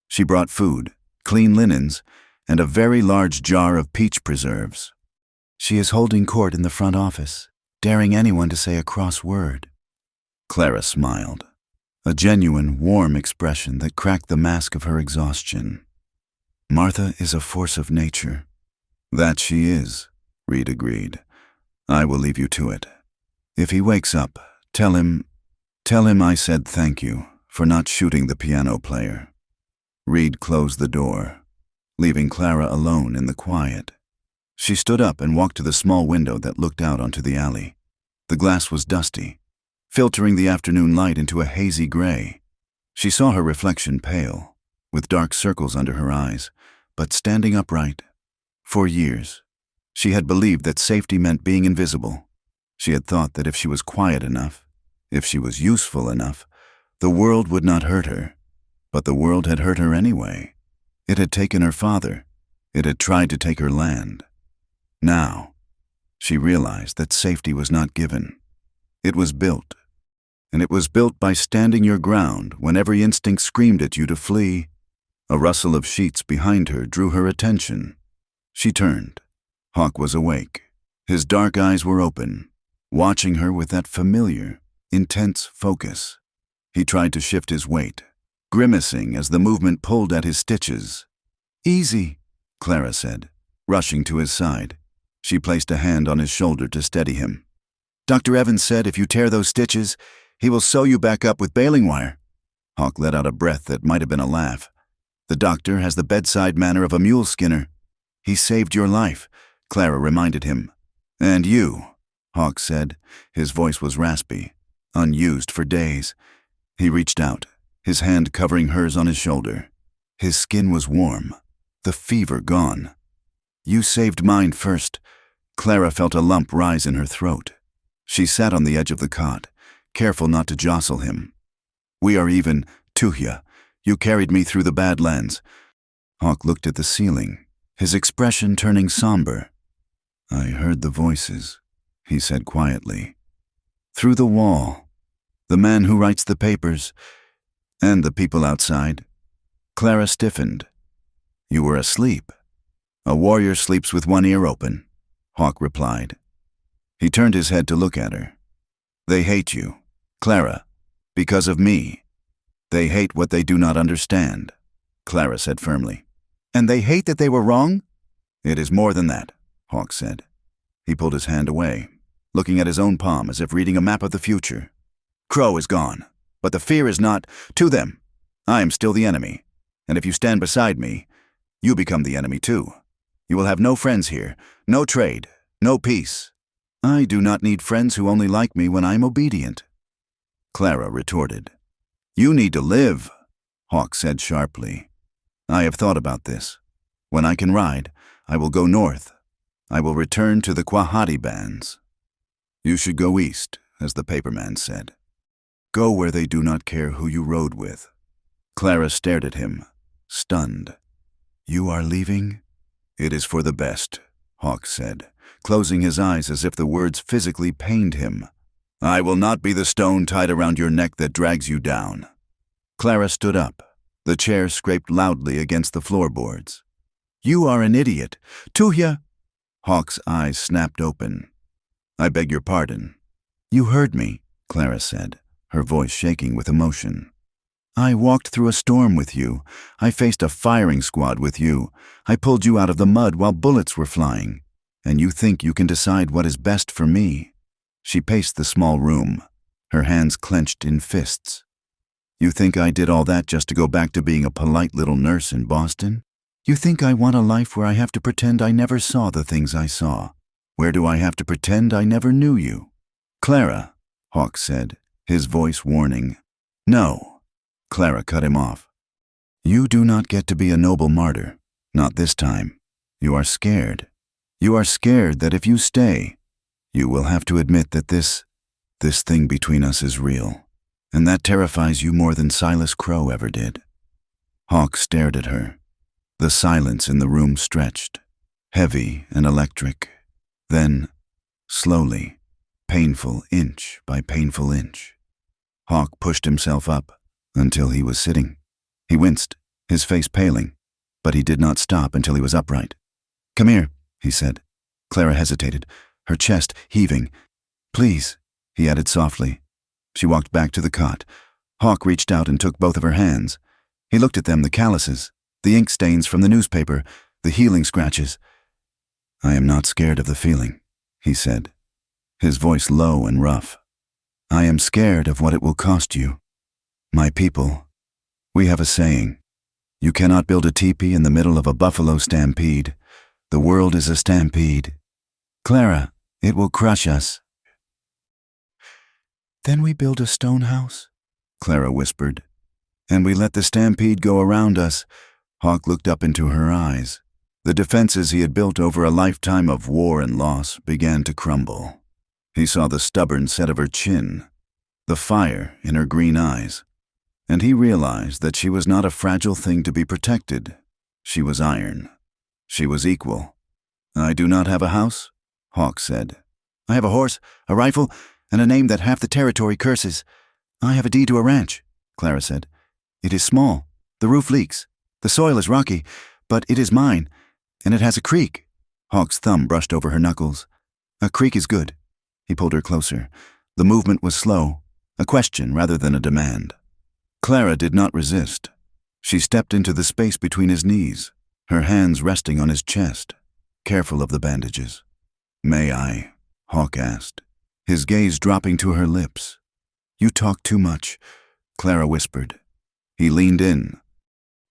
Speaker 1: She brought food, clean linens, and a very large jar of peach preserves. She is holding court in the front office, daring anyone to say a cross word." Clara smiled, a genuine, warm expression that cracked the mask of her exhaustion. "Martha is a force of nature." "That she is," Reed agreed. "I will leave you to it. If he wakes up, tell him I said thank you for not shooting the piano player." Reed closed the door, leaving Clara alone in the quiet. She stood up and walked to the small window that looked out onto the alley. The glass was dusty, filtering the afternoon light into a hazy gray. She saw her reflection pale, with dark circles under her eyes, but standing upright. For years, she had believed that safety meant being invisible. She had thought that if she was quiet enough, if she was useful enough, the world would not hurt her. But the world had hurt her anyway. It had taken her father. It had tried to take her land. Now, she realized that safety was not given. It was built. And it was built by standing your ground when every instinct screamed at you to flee. A rustle of sheets behind her drew her attention. She turned. Hawk was awake. His dark eyes were open, watching her with that familiar, intense focus. He tried to shift his weight, grimacing as the movement pulled at his stitches. "Easy," Clara said, rushing to his side. She placed a hand on his shoulder to steady him. Dr. Evans said if you tear those stitches, he will sew you back up with baling wire. Hawk let out a breath that might have been a laugh. The doctor has the bedside manner of a mule skinner. He saved your life, Clara reminded him. And you, Hawk said. His voice was raspy, unused for days. He reached out, his hand covering hers on his shoulder. His skin was warm, the fever gone. You saved mine first. Clara felt a lump rise in her throat. She sat on the edge of the cot, careful not to jostle him. We are even, Tuhya. You carried me through the Badlands. Hawk looked at the ceiling, his expression turning somber. I heard the voices, he said quietly. Through the wall. The man who writes the papers, and the people outside. Clara stiffened. You were asleep. A warrior sleeps with one ear open, Hawk replied. He turned his head to look at her. They hate you, Clara, because of me. They hate what they do not understand, Clara said firmly. And they hate that they were wrong? It is more than that, Hawk said. He pulled his hand away, looking at his own palm as if reading a map of the future. Crow is gone, but the fear is not to them. I am still the enemy, and if you stand beside me, you become the enemy too. You will have no friends here, no trade, no peace. I do not need friends who only like me when I am obedient. Clara retorted. You need to live, Hawk said sharply. I have thought about this. When I can ride, I will go north. I will return to the Quahati bands. You should go east, as the paperman said. Go where they do not care who you rode with. Clara stared at him, stunned. You are leaving? It is for the best, Hawk said, closing his eyes as if the words physically pained him. I will not be the stone tied around your neck that drags you down. Clara stood up. The chair scraped loudly against the floorboards. You are an idiot. Tuhya! Hawk's eyes snapped open. I beg your pardon. You heard me, Clara said, her voice shaking with emotion. I walked through a storm with you. I faced a firing squad with you. I pulled you out of the mud while bullets were flying. And you think you can decide what is best for me? She paced the small room, her hands clenched in fists. You think I did all that just to go back to being a polite little nurse in Boston? You think I want a life where I have to pretend I never saw the things I saw? Where do I have to pretend I never knew you? Clara, Hawk said, his voice warning. No. Clara cut him off. You do not get to be a noble martyr. Not this time. You are scared. You are scared that if you stay, you will have to admit that this thing between us is real. And that terrifies you more than Silas Crow ever did. Hawk stared at her. The silence in the room stretched, heavy and electric. Then, slowly, painful inch by painful inch, Hawk pushed himself up until he was sitting. He winced, his face paling, but he did not stop until he was upright. Come here, he said. Clara hesitated, her chest heaving. Please, he added softly. She walked back to the cot. Hawk reached out and took both of her hands. He looked at them, the calluses, the ink stains from the newspaper, the healing scratches. I am not scared of the feeling, he said, his voice low and rough. I am scared of what it will cost you. My people, we have a saying. You cannot build a teepee in the middle of a buffalo stampede. The world is a stampede. Clara, it will crush us. Then we build a stone house, Clara whispered. And we let the stampede go around us. Hawk looked up into her eyes. The defenses he had built over a lifetime of war and loss began to crumble. He saw the stubborn set of her chin, the fire in her green eyes, and he realized that she was not a fragile thing to be protected. She was iron. She was equal. I do not have a house, Hawk said. I have a horse, a rifle, and a name that half the territory curses. I have a deed to a ranch, Clara said. It is small. The roof leaks. The soil is rocky, but it is mine, and it has a creek. Hawk's thumb brushed over her knuckles. A creek is good. He pulled her closer. The movement was slow, a question rather than a demand. Clara did not resist. She stepped into the space between his knees, her hands resting on his chest, careful of the bandages. May I? Hawk asked. his gaze dropping to her lips. "You talk too much," Clara whispered. He leaned in.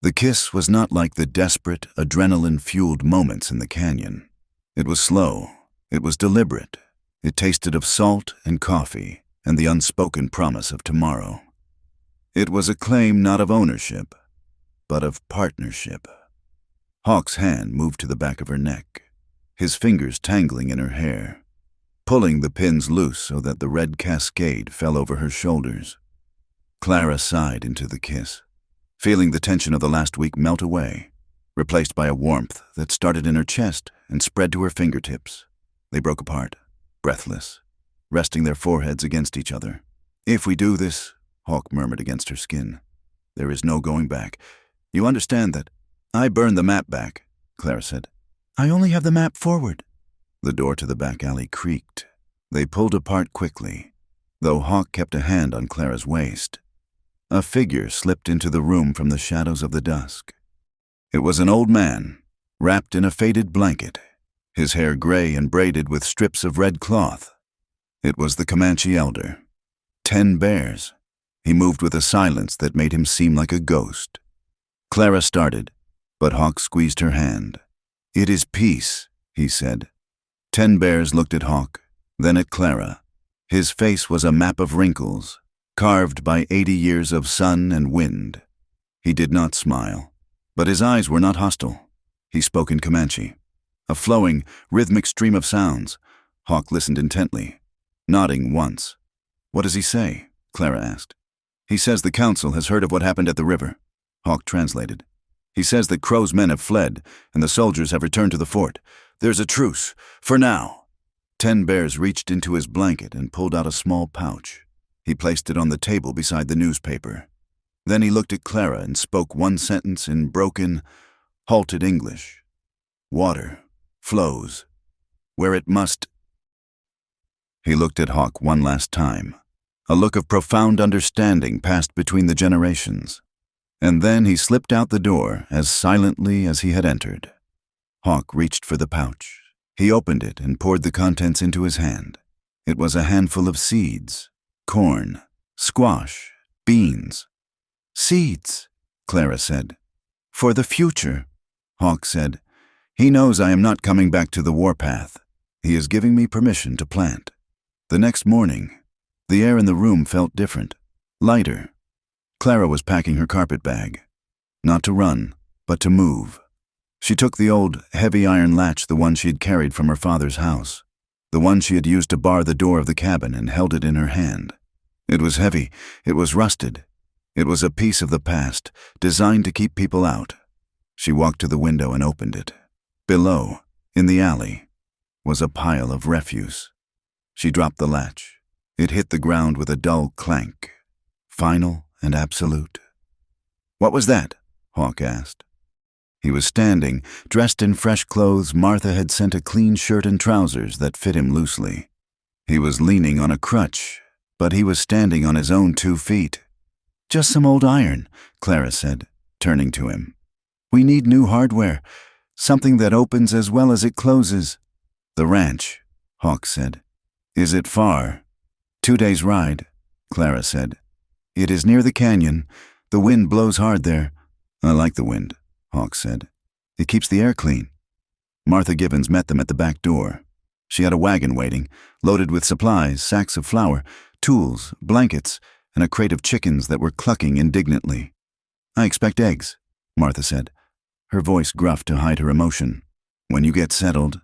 Speaker 1: The kiss was not like the desperate, adrenaline-fueled moments in the canyon. It was slow. It was deliberate. It tasted of salt and coffee and the unspoken promise of tomorrow. It was a claim not of ownership, but of partnership. Hawk's hand moved to the back of her neck, his fingers tangling in her hair, pulling the pins loose so that the red cascade fell over her shoulders. Clara sighed into the kiss, feeling the tension of the last week melt away, replaced by a warmth that started in her chest and spread to her fingertips. They broke apart, breathless, resting their foreheads against each other. "If we do this," Hawk murmured against her skin, "there is no going back. You understand that?" "I burned the map back," Clara said. "I only have the map forward." The door to the back alley creaked. They pulled apart quickly, though Hawk kept a hand on Clara's waist. A figure slipped into the room from the shadows of the dusk. It was an old man, wrapped in a faded blanket, his hair gray and braided with strips of red cloth. It was the Comanche elder. 10 bears. He moved with a silence that made him seem like a ghost. Clara started, but Hawk squeezed her hand. "It is peace," he said. 10 bears looked at Hawk, then at Clara. His face was a map of wrinkles, carved by 80 years of sun and wind. He did not smile, but his eyes were not hostile. He spoke in Comanche, a flowing, rhythmic stream of sounds. Hawk listened intently, nodding once. "What does he say?" Clara asked. "He says the council has heard of what happened at the river." Hawk translated. "He says that Crow's men have fled, and the soldiers have returned to the fort. There's a truce, for now." 10 bears reached into his blanket and pulled out a small pouch. He placed it on the table beside the newspaper. Then he looked at Clara and spoke one sentence in broken, halted English. "Water flows where it must." He looked at Hawk one last time. A look of profound understanding passed between the generations. And then he slipped out the door as silently as he had entered. Hawk reached for the pouch. He opened it and poured the contents into his hand. It was a handful of seeds, corn, squash, beans. "Seeds," Clara said. "For the future," Hawk said. "He knows I am not coming back to the warpath. He is giving me permission to plant." The next morning, the air in the room felt different, lighter. Clara was packing her carpet bag. Not to run, but to move. She took the old, heavy iron latch, the one she had carried from her father's house, the one she had used to bar the door of the cabin, and held it in her hand. It was heavy. It was rusted. It was a piece of the past, designed to keep people out. She walked to the window and opened it. Below, in the alley, was a pile of refuse. She dropped the latch. It hit the ground with a dull clank, final and absolute. "What was that?" Hawk asked. He was standing, dressed in fresh clothes Martha had sent a clean shirt and trousers that fit him loosely. He was leaning on a crutch, but he was standing on his own 2 feet. "Just some old iron," Clara said, turning to him. "We need new hardware, something that opens as well as it closes." "The ranch," Hawk said. "Is it far?" 2 days' ride, Clara said. "It is near the canyon. The wind blows hard there." "I like the wind," Hawk said. "It keeps the air clean." Martha Gibbons met them at the back door. She had a wagon waiting, loaded with supplies, sacks of flour, tools, blankets, and a crate of chickens that were clucking indignantly. "I expect eggs," Martha said, her voice gruff to hide her emotion. "When you get settled.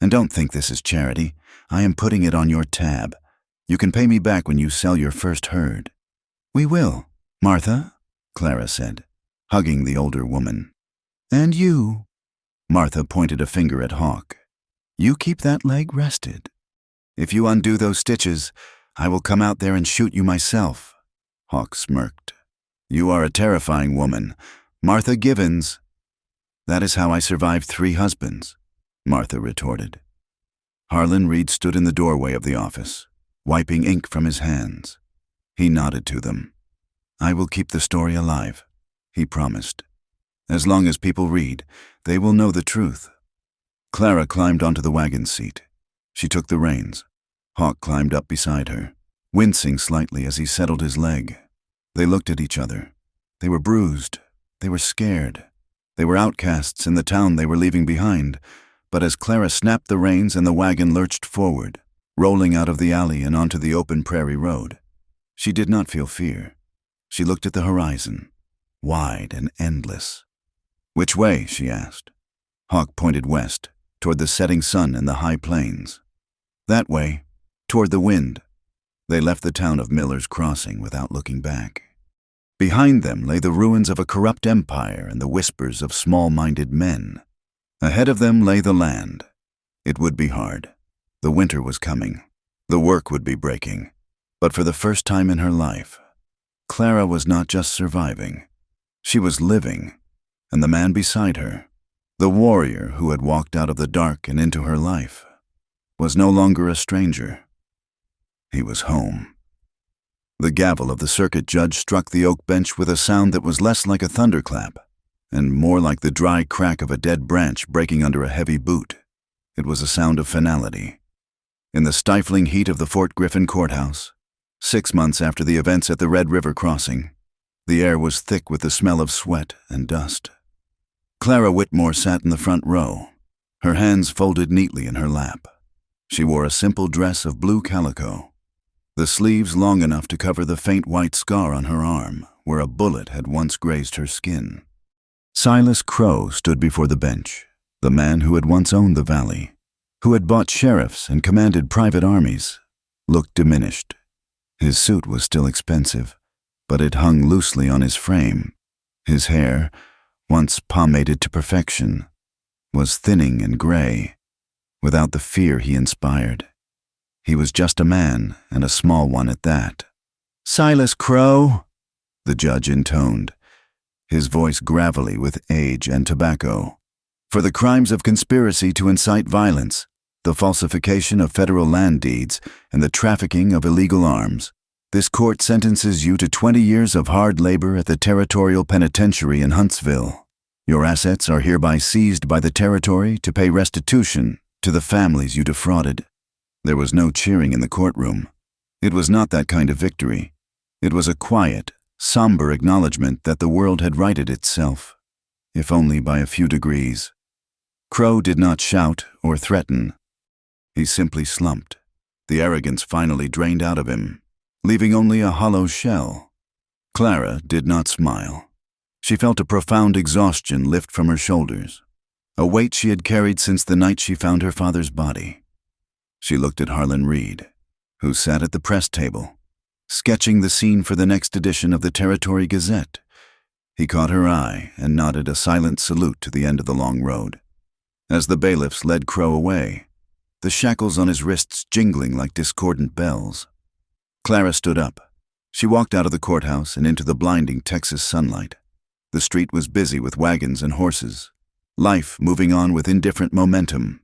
Speaker 1: And don't think this is charity. I am putting it on your tab. You can pay me back when you sell your first herd." "We will, Martha," Clara said, hugging the older woman. "And you," Martha pointed a finger at Hawk. "You keep that leg rested. If you undo those stitches, I will come out there and shoot you myself." Hawk smirked. "You are a terrifying woman, Martha Gibbons." "That is how I survived 3 husbands," Martha retorted. Harlan Reed stood in the doorway of the office, wiping ink from his hands. He nodded to them. "I will keep the story alive," he promised. "As long as people read, they will know the truth." Clara climbed onto the wagon seat. She took the reins. Hawk climbed up beside her, wincing slightly as he settled his leg. They looked at each other. They were bruised. They were scared. They were outcasts in the town they were leaving behind, but as Clara snapped the reins and the wagon lurched forward, rolling out of the alley and onto the open prairie road, she did not feel fear. She looked at the horizon, wide and endless. "Which way?" she asked. Hawk pointed west, toward the setting sun and the high plains. "That way, toward the wind." They left the town of Miller's Crossing without looking back. Behind them lay the ruins of a corrupt empire and the whispers of small-minded men. Ahead of them lay the land. It would be hard. The winter was coming. The work would be breaking. But for the first time in her life, Clara was not just surviving. She was living, and the man beside her, the warrior who had walked out of the dark and into her life, was no longer a stranger. He was home. The gavel of the circuit judge struck the oak bench with a sound that was less like a thunderclap and more like the dry crack of a dead branch breaking under a heavy boot. It was a sound of finality. In the stifling heat of the Fort Griffin courthouse, 6 months after the events at the Red River crossing, the air was thick with the smell of sweat and dust. Clara Whitmore sat in the front row, her hands folded neatly in her lap. She wore a simple dress of blue calico, the sleeves long enough to cover the faint white scar on her arm where a bullet had once grazed her skin. Silas Crow stood before the bench, the man who had once owned the valley, who had bought sheriffs and commanded private armies, looked diminished. His suit was still expensive, but it hung loosely on his frame. His hair, once pomaded to perfection, was thinning and gray, without the fear he inspired. He was just a man, and a small one at that. "Silas Crow," the judge intoned, his voice gravelly with age and tobacco. "For the crimes of conspiracy to incite violence, the falsification of federal land deeds, and the trafficking of illegal arms, this court sentences you to 20 years of hard labor at the Territorial Penitentiary in Huntsville. Your assets are hereby seized by the territory to pay restitution to the families you defrauded." There was no cheering in the courtroom. It was not that kind of victory. It was a quiet, somber acknowledgement that the world had righted itself, if only by a few degrees. Crow did not shout or threaten. He simply slumped, the arrogance finally drained out of him, leaving only a hollow shell. Clara did not smile. She felt a profound exhaustion lift from her shoulders, a weight she had carried since the night she found her father's body. She looked at Harlan Reed, who sat at the press table, sketching the scene for the next edition of the Territory Gazette. He caught her eye and nodded a silent salute to the end of the long road. As the bailiffs led Crow away, the shackles on his wrists jingling like discordant bells, Clara stood up. She walked out of the courthouse and into the blinding Texas sunlight. The street was busy with wagons and horses, life moving on with indifferent momentum.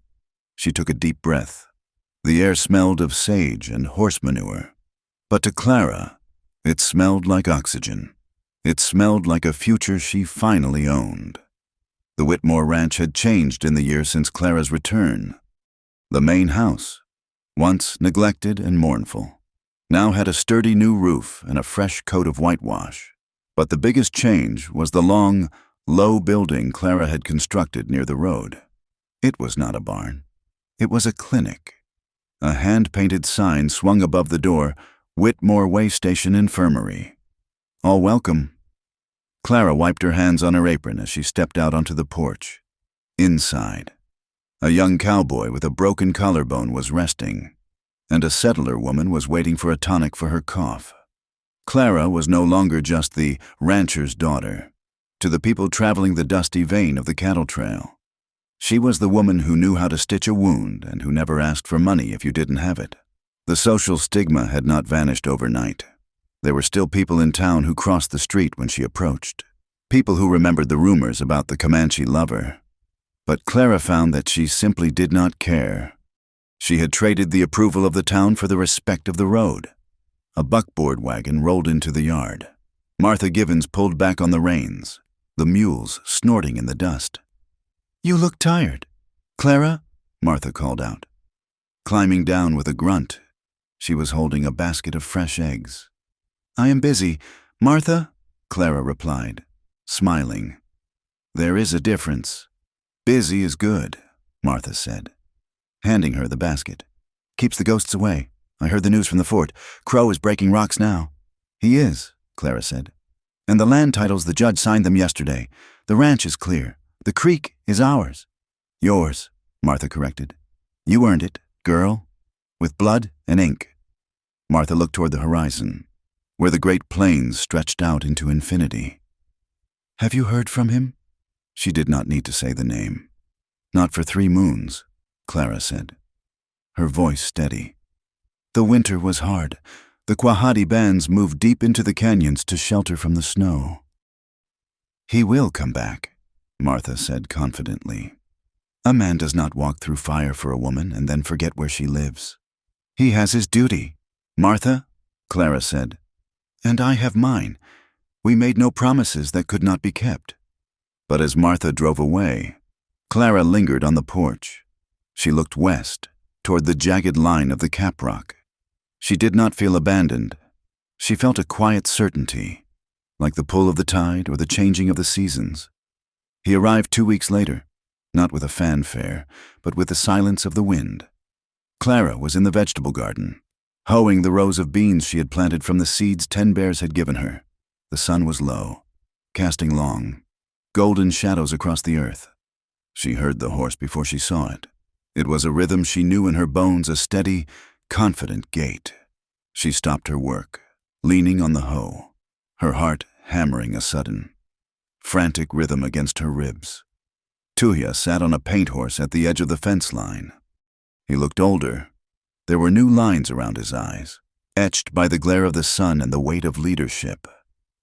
Speaker 1: She took a deep breath. The air smelled of sage and horse manure. But to Clara, it smelled like oxygen. It smelled like a future she finally owned. The Whitmore Ranch had changed in the year since Clara's return. The main house, once neglected and mournful, now had a sturdy new roof and a fresh coat of whitewash. But the biggest change was the long, low building Clara had constructed near the road. It was not a barn. It was a clinic. A hand-painted sign swung above the door, "Whitmore Way Station Infirmary." "All welcome." Clara wiped her hands on her apron as she stepped out onto the porch. Inside, a young cowboy with a broken collarbone was resting, and a settler woman was waiting for a tonic for her cough. Clara was no longer just the rancher's daughter. To the people traveling the dusty vein of the cattle trail, she was the woman who knew how to stitch a wound and who never asked for money if you didn't have it. The social stigma had not vanished overnight. There were still people in town who crossed the street when she approached, people who remembered the rumors about the Comanche lover. But Clara found that she simply did not care. She had traded the approval of the town for the respect of the road. A buckboard wagon rolled into the yard. Martha Givens pulled back on the reins, the mules snorting in the dust. "You look tired." "Clara?" Martha called out. Climbing down with a grunt, She was holding a basket of fresh eggs. "I am busy. Martha?" Clara replied, smiling. "There is a difference. Busy is good," Martha said, handing her the basket. "Keeps the ghosts away. I heard the news from the fort. Crow is breaking rocks now." "He is," Clara said. "And the land titles the judge signed them yesterday. The ranch is clear. The creek is ours." "Yours," Martha corrected. "You earned it, girl, with blood and ink." Martha looked toward the horizon, where the great plains stretched out into infinity. "Have you heard from him?" She did not need to say the name. "Not for 3 moons," Clara said, her voice steady. "The winter was hard. The Quahati bands moved deep into the canyons to shelter from the snow." "He will come back," Martha said confidently. "A man does not walk through fire for a woman and then forget where she lives. He has his duty." "Martha," Clara said, "and I have mine. We made no promises that could not be kept." But as Martha drove away, Clara lingered on the porch. She looked west, toward the jagged line of the Cap Rock. She did not feel abandoned. She felt a quiet certainty, like the pull of the tide or the changing of the seasons. He arrived 2 weeks later, not with a fanfare, but with the silence of the wind. Clara was in the vegetable garden, hoeing the rows of beans she had planted from the seeds 10 bears had given her. The sun was low, casting long, golden shadows across the earth. She heard the horse before she saw it. It was a rhythm she knew in her bones, a steady, confident gait. She stopped her work, leaning on the hoe, her heart hammering a sudden, frantic rhythm against her ribs. Tuhia sat on a paint horse at the edge of the fence line. He looked older. There were new lines around his eyes, etched by the glare of the sun and the weight of leadership.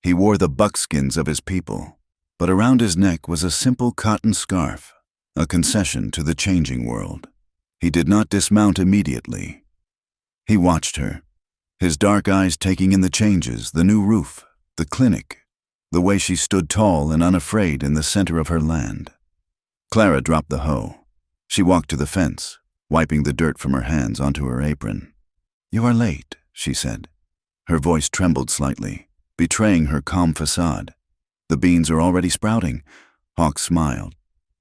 Speaker 1: He wore the buckskins of his people, but around his neck was a simple cotton scarf, a concession to the changing world. He did not dismount immediately. He watched her, his dark eyes taking in the changes, the new roof, the clinic, the way she stood tall and unafraid in the center of her land. Clara dropped the hoe. She walked to the fence, wiping the dirt from her hands onto her apron. "You are late," she said. Her voice trembled slightly, betraying her calm facade. "The beans are already sprouting." Hawk smiled.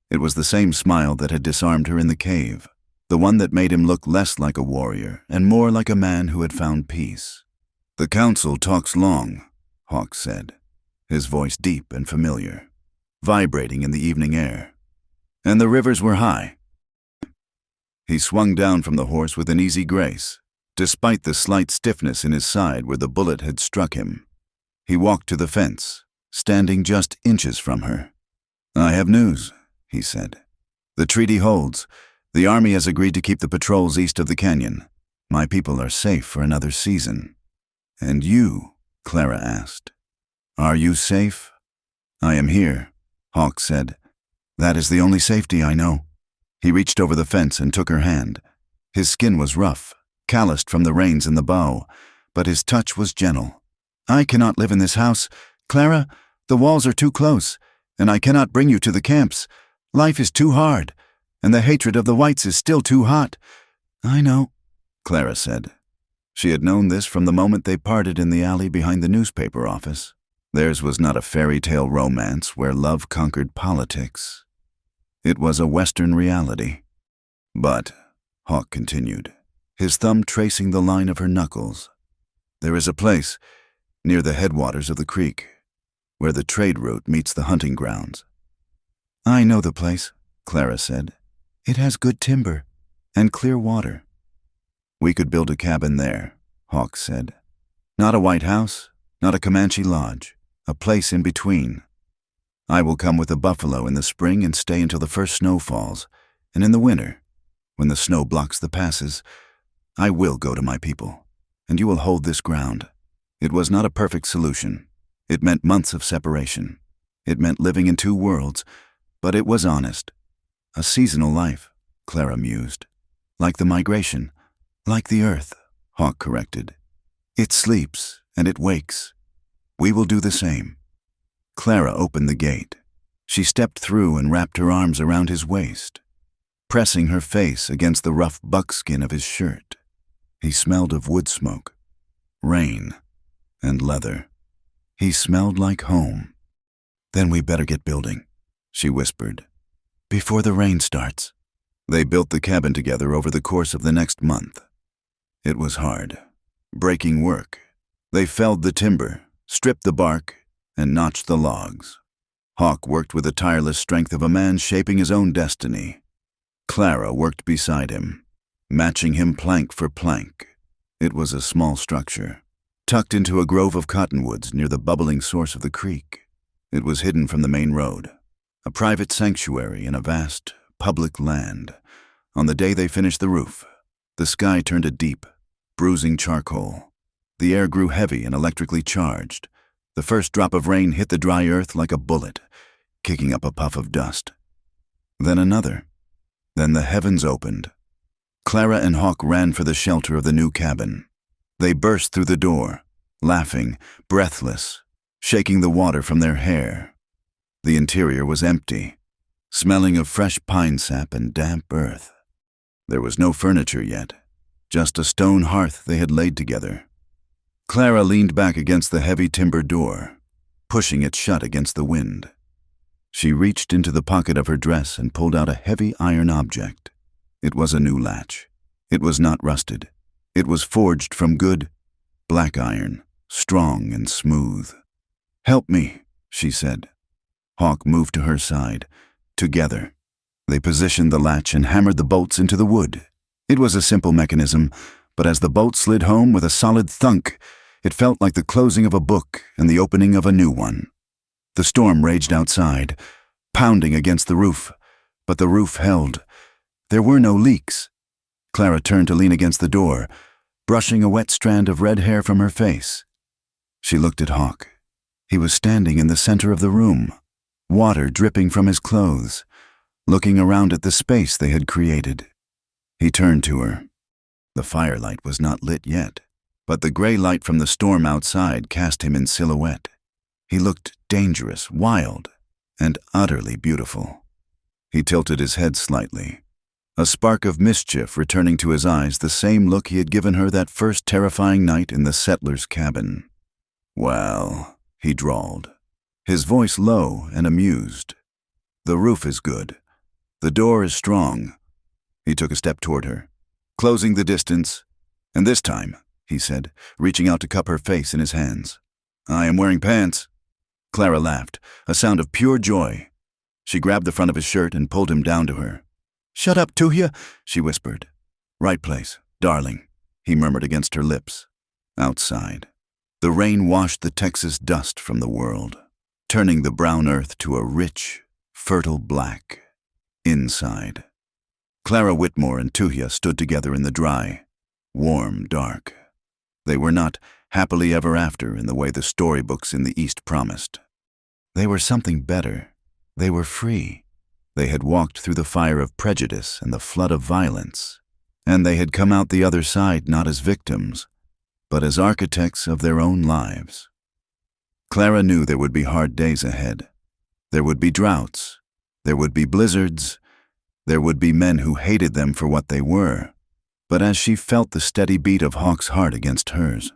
Speaker 1: It was the same smile that had disarmed her in the cave, the one that made him look less like a warrior and more like a man who had found peace. "The council talks long," Hawk said, his voice deep and familiar, vibrating in the evening air. "And the rivers were high." He swung down from the horse with an easy grace, despite the slight stiffness in his side where the bullet had struck him. He walked to the fence, standing just inches from her. "I have news," he said. "The treaty holds. The army has agreed to keep the patrols east of the canyon. My people are safe for another season." "And you?" Clara asked. "Are you safe?" "I am here," Hawk said. "That is the only safety I know." He reached over the fence and took her hand. His skin was rough, calloused from the rains in the bow, but his touch was gentle. "I cannot live in this house. Clara, the walls are too close, and I cannot bring you to the camps. Life is too hard, and the hatred of the whites is still too hot." "I know," Clara said. She had known this from the moment they parted in the alley behind the newspaper office. Theirs was not a fairy tale romance where love conquered politics. It was a Western reality. "But," Hawk continued, his thumb tracing the line of her knuckles, "there is a place, near the headwaters of the creek, where the trade route meets the hunting grounds." "I know the place," Clara said. "It has good timber and clear water." "We could build a cabin there," Hawk said. "Not a white house, not a Comanche lodge, a place in between. I will come with a buffalo in the spring and stay until the first snow falls, and in the winter, when the snow blocks the passes, I will go to my people, and you will hold this ground." It was not a perfect solution. It meant months of separation. It meant living in 2 worlds, but it was honest. A seasonal life, Clara mused. Like the migration, like the earth, Hawk corrected. It sleeps and it wakes. We will do the same. Clara opened the gate. She stepped through and wrapped her arms around his waist, pressing her face against the rough buckskin of his shirt. He smelled of wood smoke, rain, and leather. He smelled like home. "Then we better get building," she whispered, "before the rain starts." They built the cabin together over the course of the next month. It was hard, breaking work. They felled the timber, stripped the bark, and notched the logs. Hawk worked with the tireless strength of a man shaping his own destiny. Clara worked beside him, matching him plank for plank. It was a small structure, tucked into a grove of cottonwoods near the bubbling source of the creek. It was hidden from the main road, a private sanctuary in a vast, public land. On the day they finished the roof, the sky turned a deep, bruising charcoal. The air grew heavy and electrically charged. The first drop of rain hit the dry earth like a bullet, kicking up a puff of dust. Then another. Then the heavens opened. Clara and Hawk ran for the shelter of the new cabin. They burst through the door, laughing, breathless, shaking the water from their hair. The interior was empty, smelling of fresh pine sap and damp earth. There was no furniture yet, just a stone hearth they had laid together. Clara leaned back against the heavy timber door, pushing it shut against the wind. She reached into the pocket of her dress and pulled out a heavy iron object. It was a new latch. It was not rusted. It was forged from good, black iron, strong and smooth. "Help me," she said. Hawk moved to her side. Together, they positioned the latch and hammered the bolts into the wood. It was a simple mechanism, but as the bolt slid home with a solid thunk, it felt like the closing of a book and the opening of a new one. The storm raged outside, pounding against the roof, but the roof held. There were no leaks. Clara turned to lean against the door, brushing a wet strand of red hair from her face. She looked at Hawk. He was standing in the center of the room, water dripping from his clothes, looking around at the space they had created. He turned to her. The firelight was not lit yet, but the gray light from the storm outside cast him in silhouette. He looked dangerous, wild, and utterly beautiful. He tilted his head slightly, a spark of mischief returning to his eyes, the same look he had given her that first terrifying night in the settler's cabin. "Well," he drawled, his voice low and amused. "The roof is good. The door is strong." He took a step toward her, closing the distance. "And this time," he said, reaching out to cup her face in his hands, "I am wearing pants." Clara laughed, a sound of pure joy. She grabbed the front of his shirt and pulled him down to her. "Shut up, Tuhya," she whispered. "Right place, darling," he murmured against her lips. Outside, the rain washed the Texas dust from the world, turning the brown earth to a rich, fertile black. Inside, Clara Whitmore and Tuhya stood together in the dry, warm dark. They were not happily ever after in the way the storybooks in the East promised. They were something better. They were free. They had walked through the fire of prejudice and the flood of violence, and they had come out the other side not as victims, but as architects of their own lives. Clara knew there would be hard days ahead. There would be droughts. There would be blizzards. There would be men who hated them for what they were. But as she felt the steady beat of Hawk's heart against hers,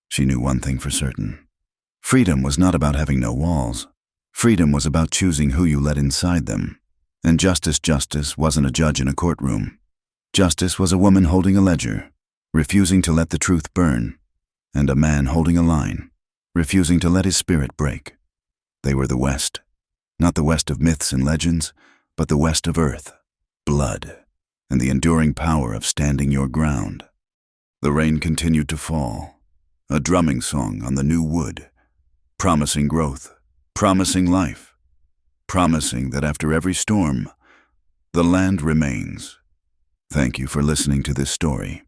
Speaker 1: she knew one thing for certain. Freedom was not about having no walls. Freedom was about choosing who you let inside them. And justice wasn't a judge in a courtroom. Justice was a woman holding a ledger, refusing to let the truth burn, and a man holding a line, refusing to let his spirit break. They were the West, not the West of myths and legends, but the West of earth, blood, and the enduring power of standing your ground. The rain continued to fall, a drumming song on the new wood, promising growth, promising life, promising that after every storm, the land remains. Thank you for listening to this story.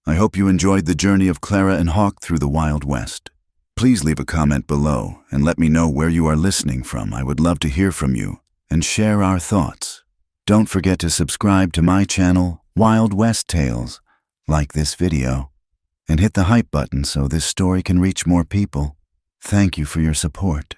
Speaker 1: I hope you enjoyed the journey of Clara and Hawk through the Wild West. Please leave a comment below and let me know where you are listening from. I would love to hear from you and share our thoughts. Don't forget to subscribe to my channel, Wild West Tales, like this video, and hit the hype button so this story can reach more people. Thank you for your support.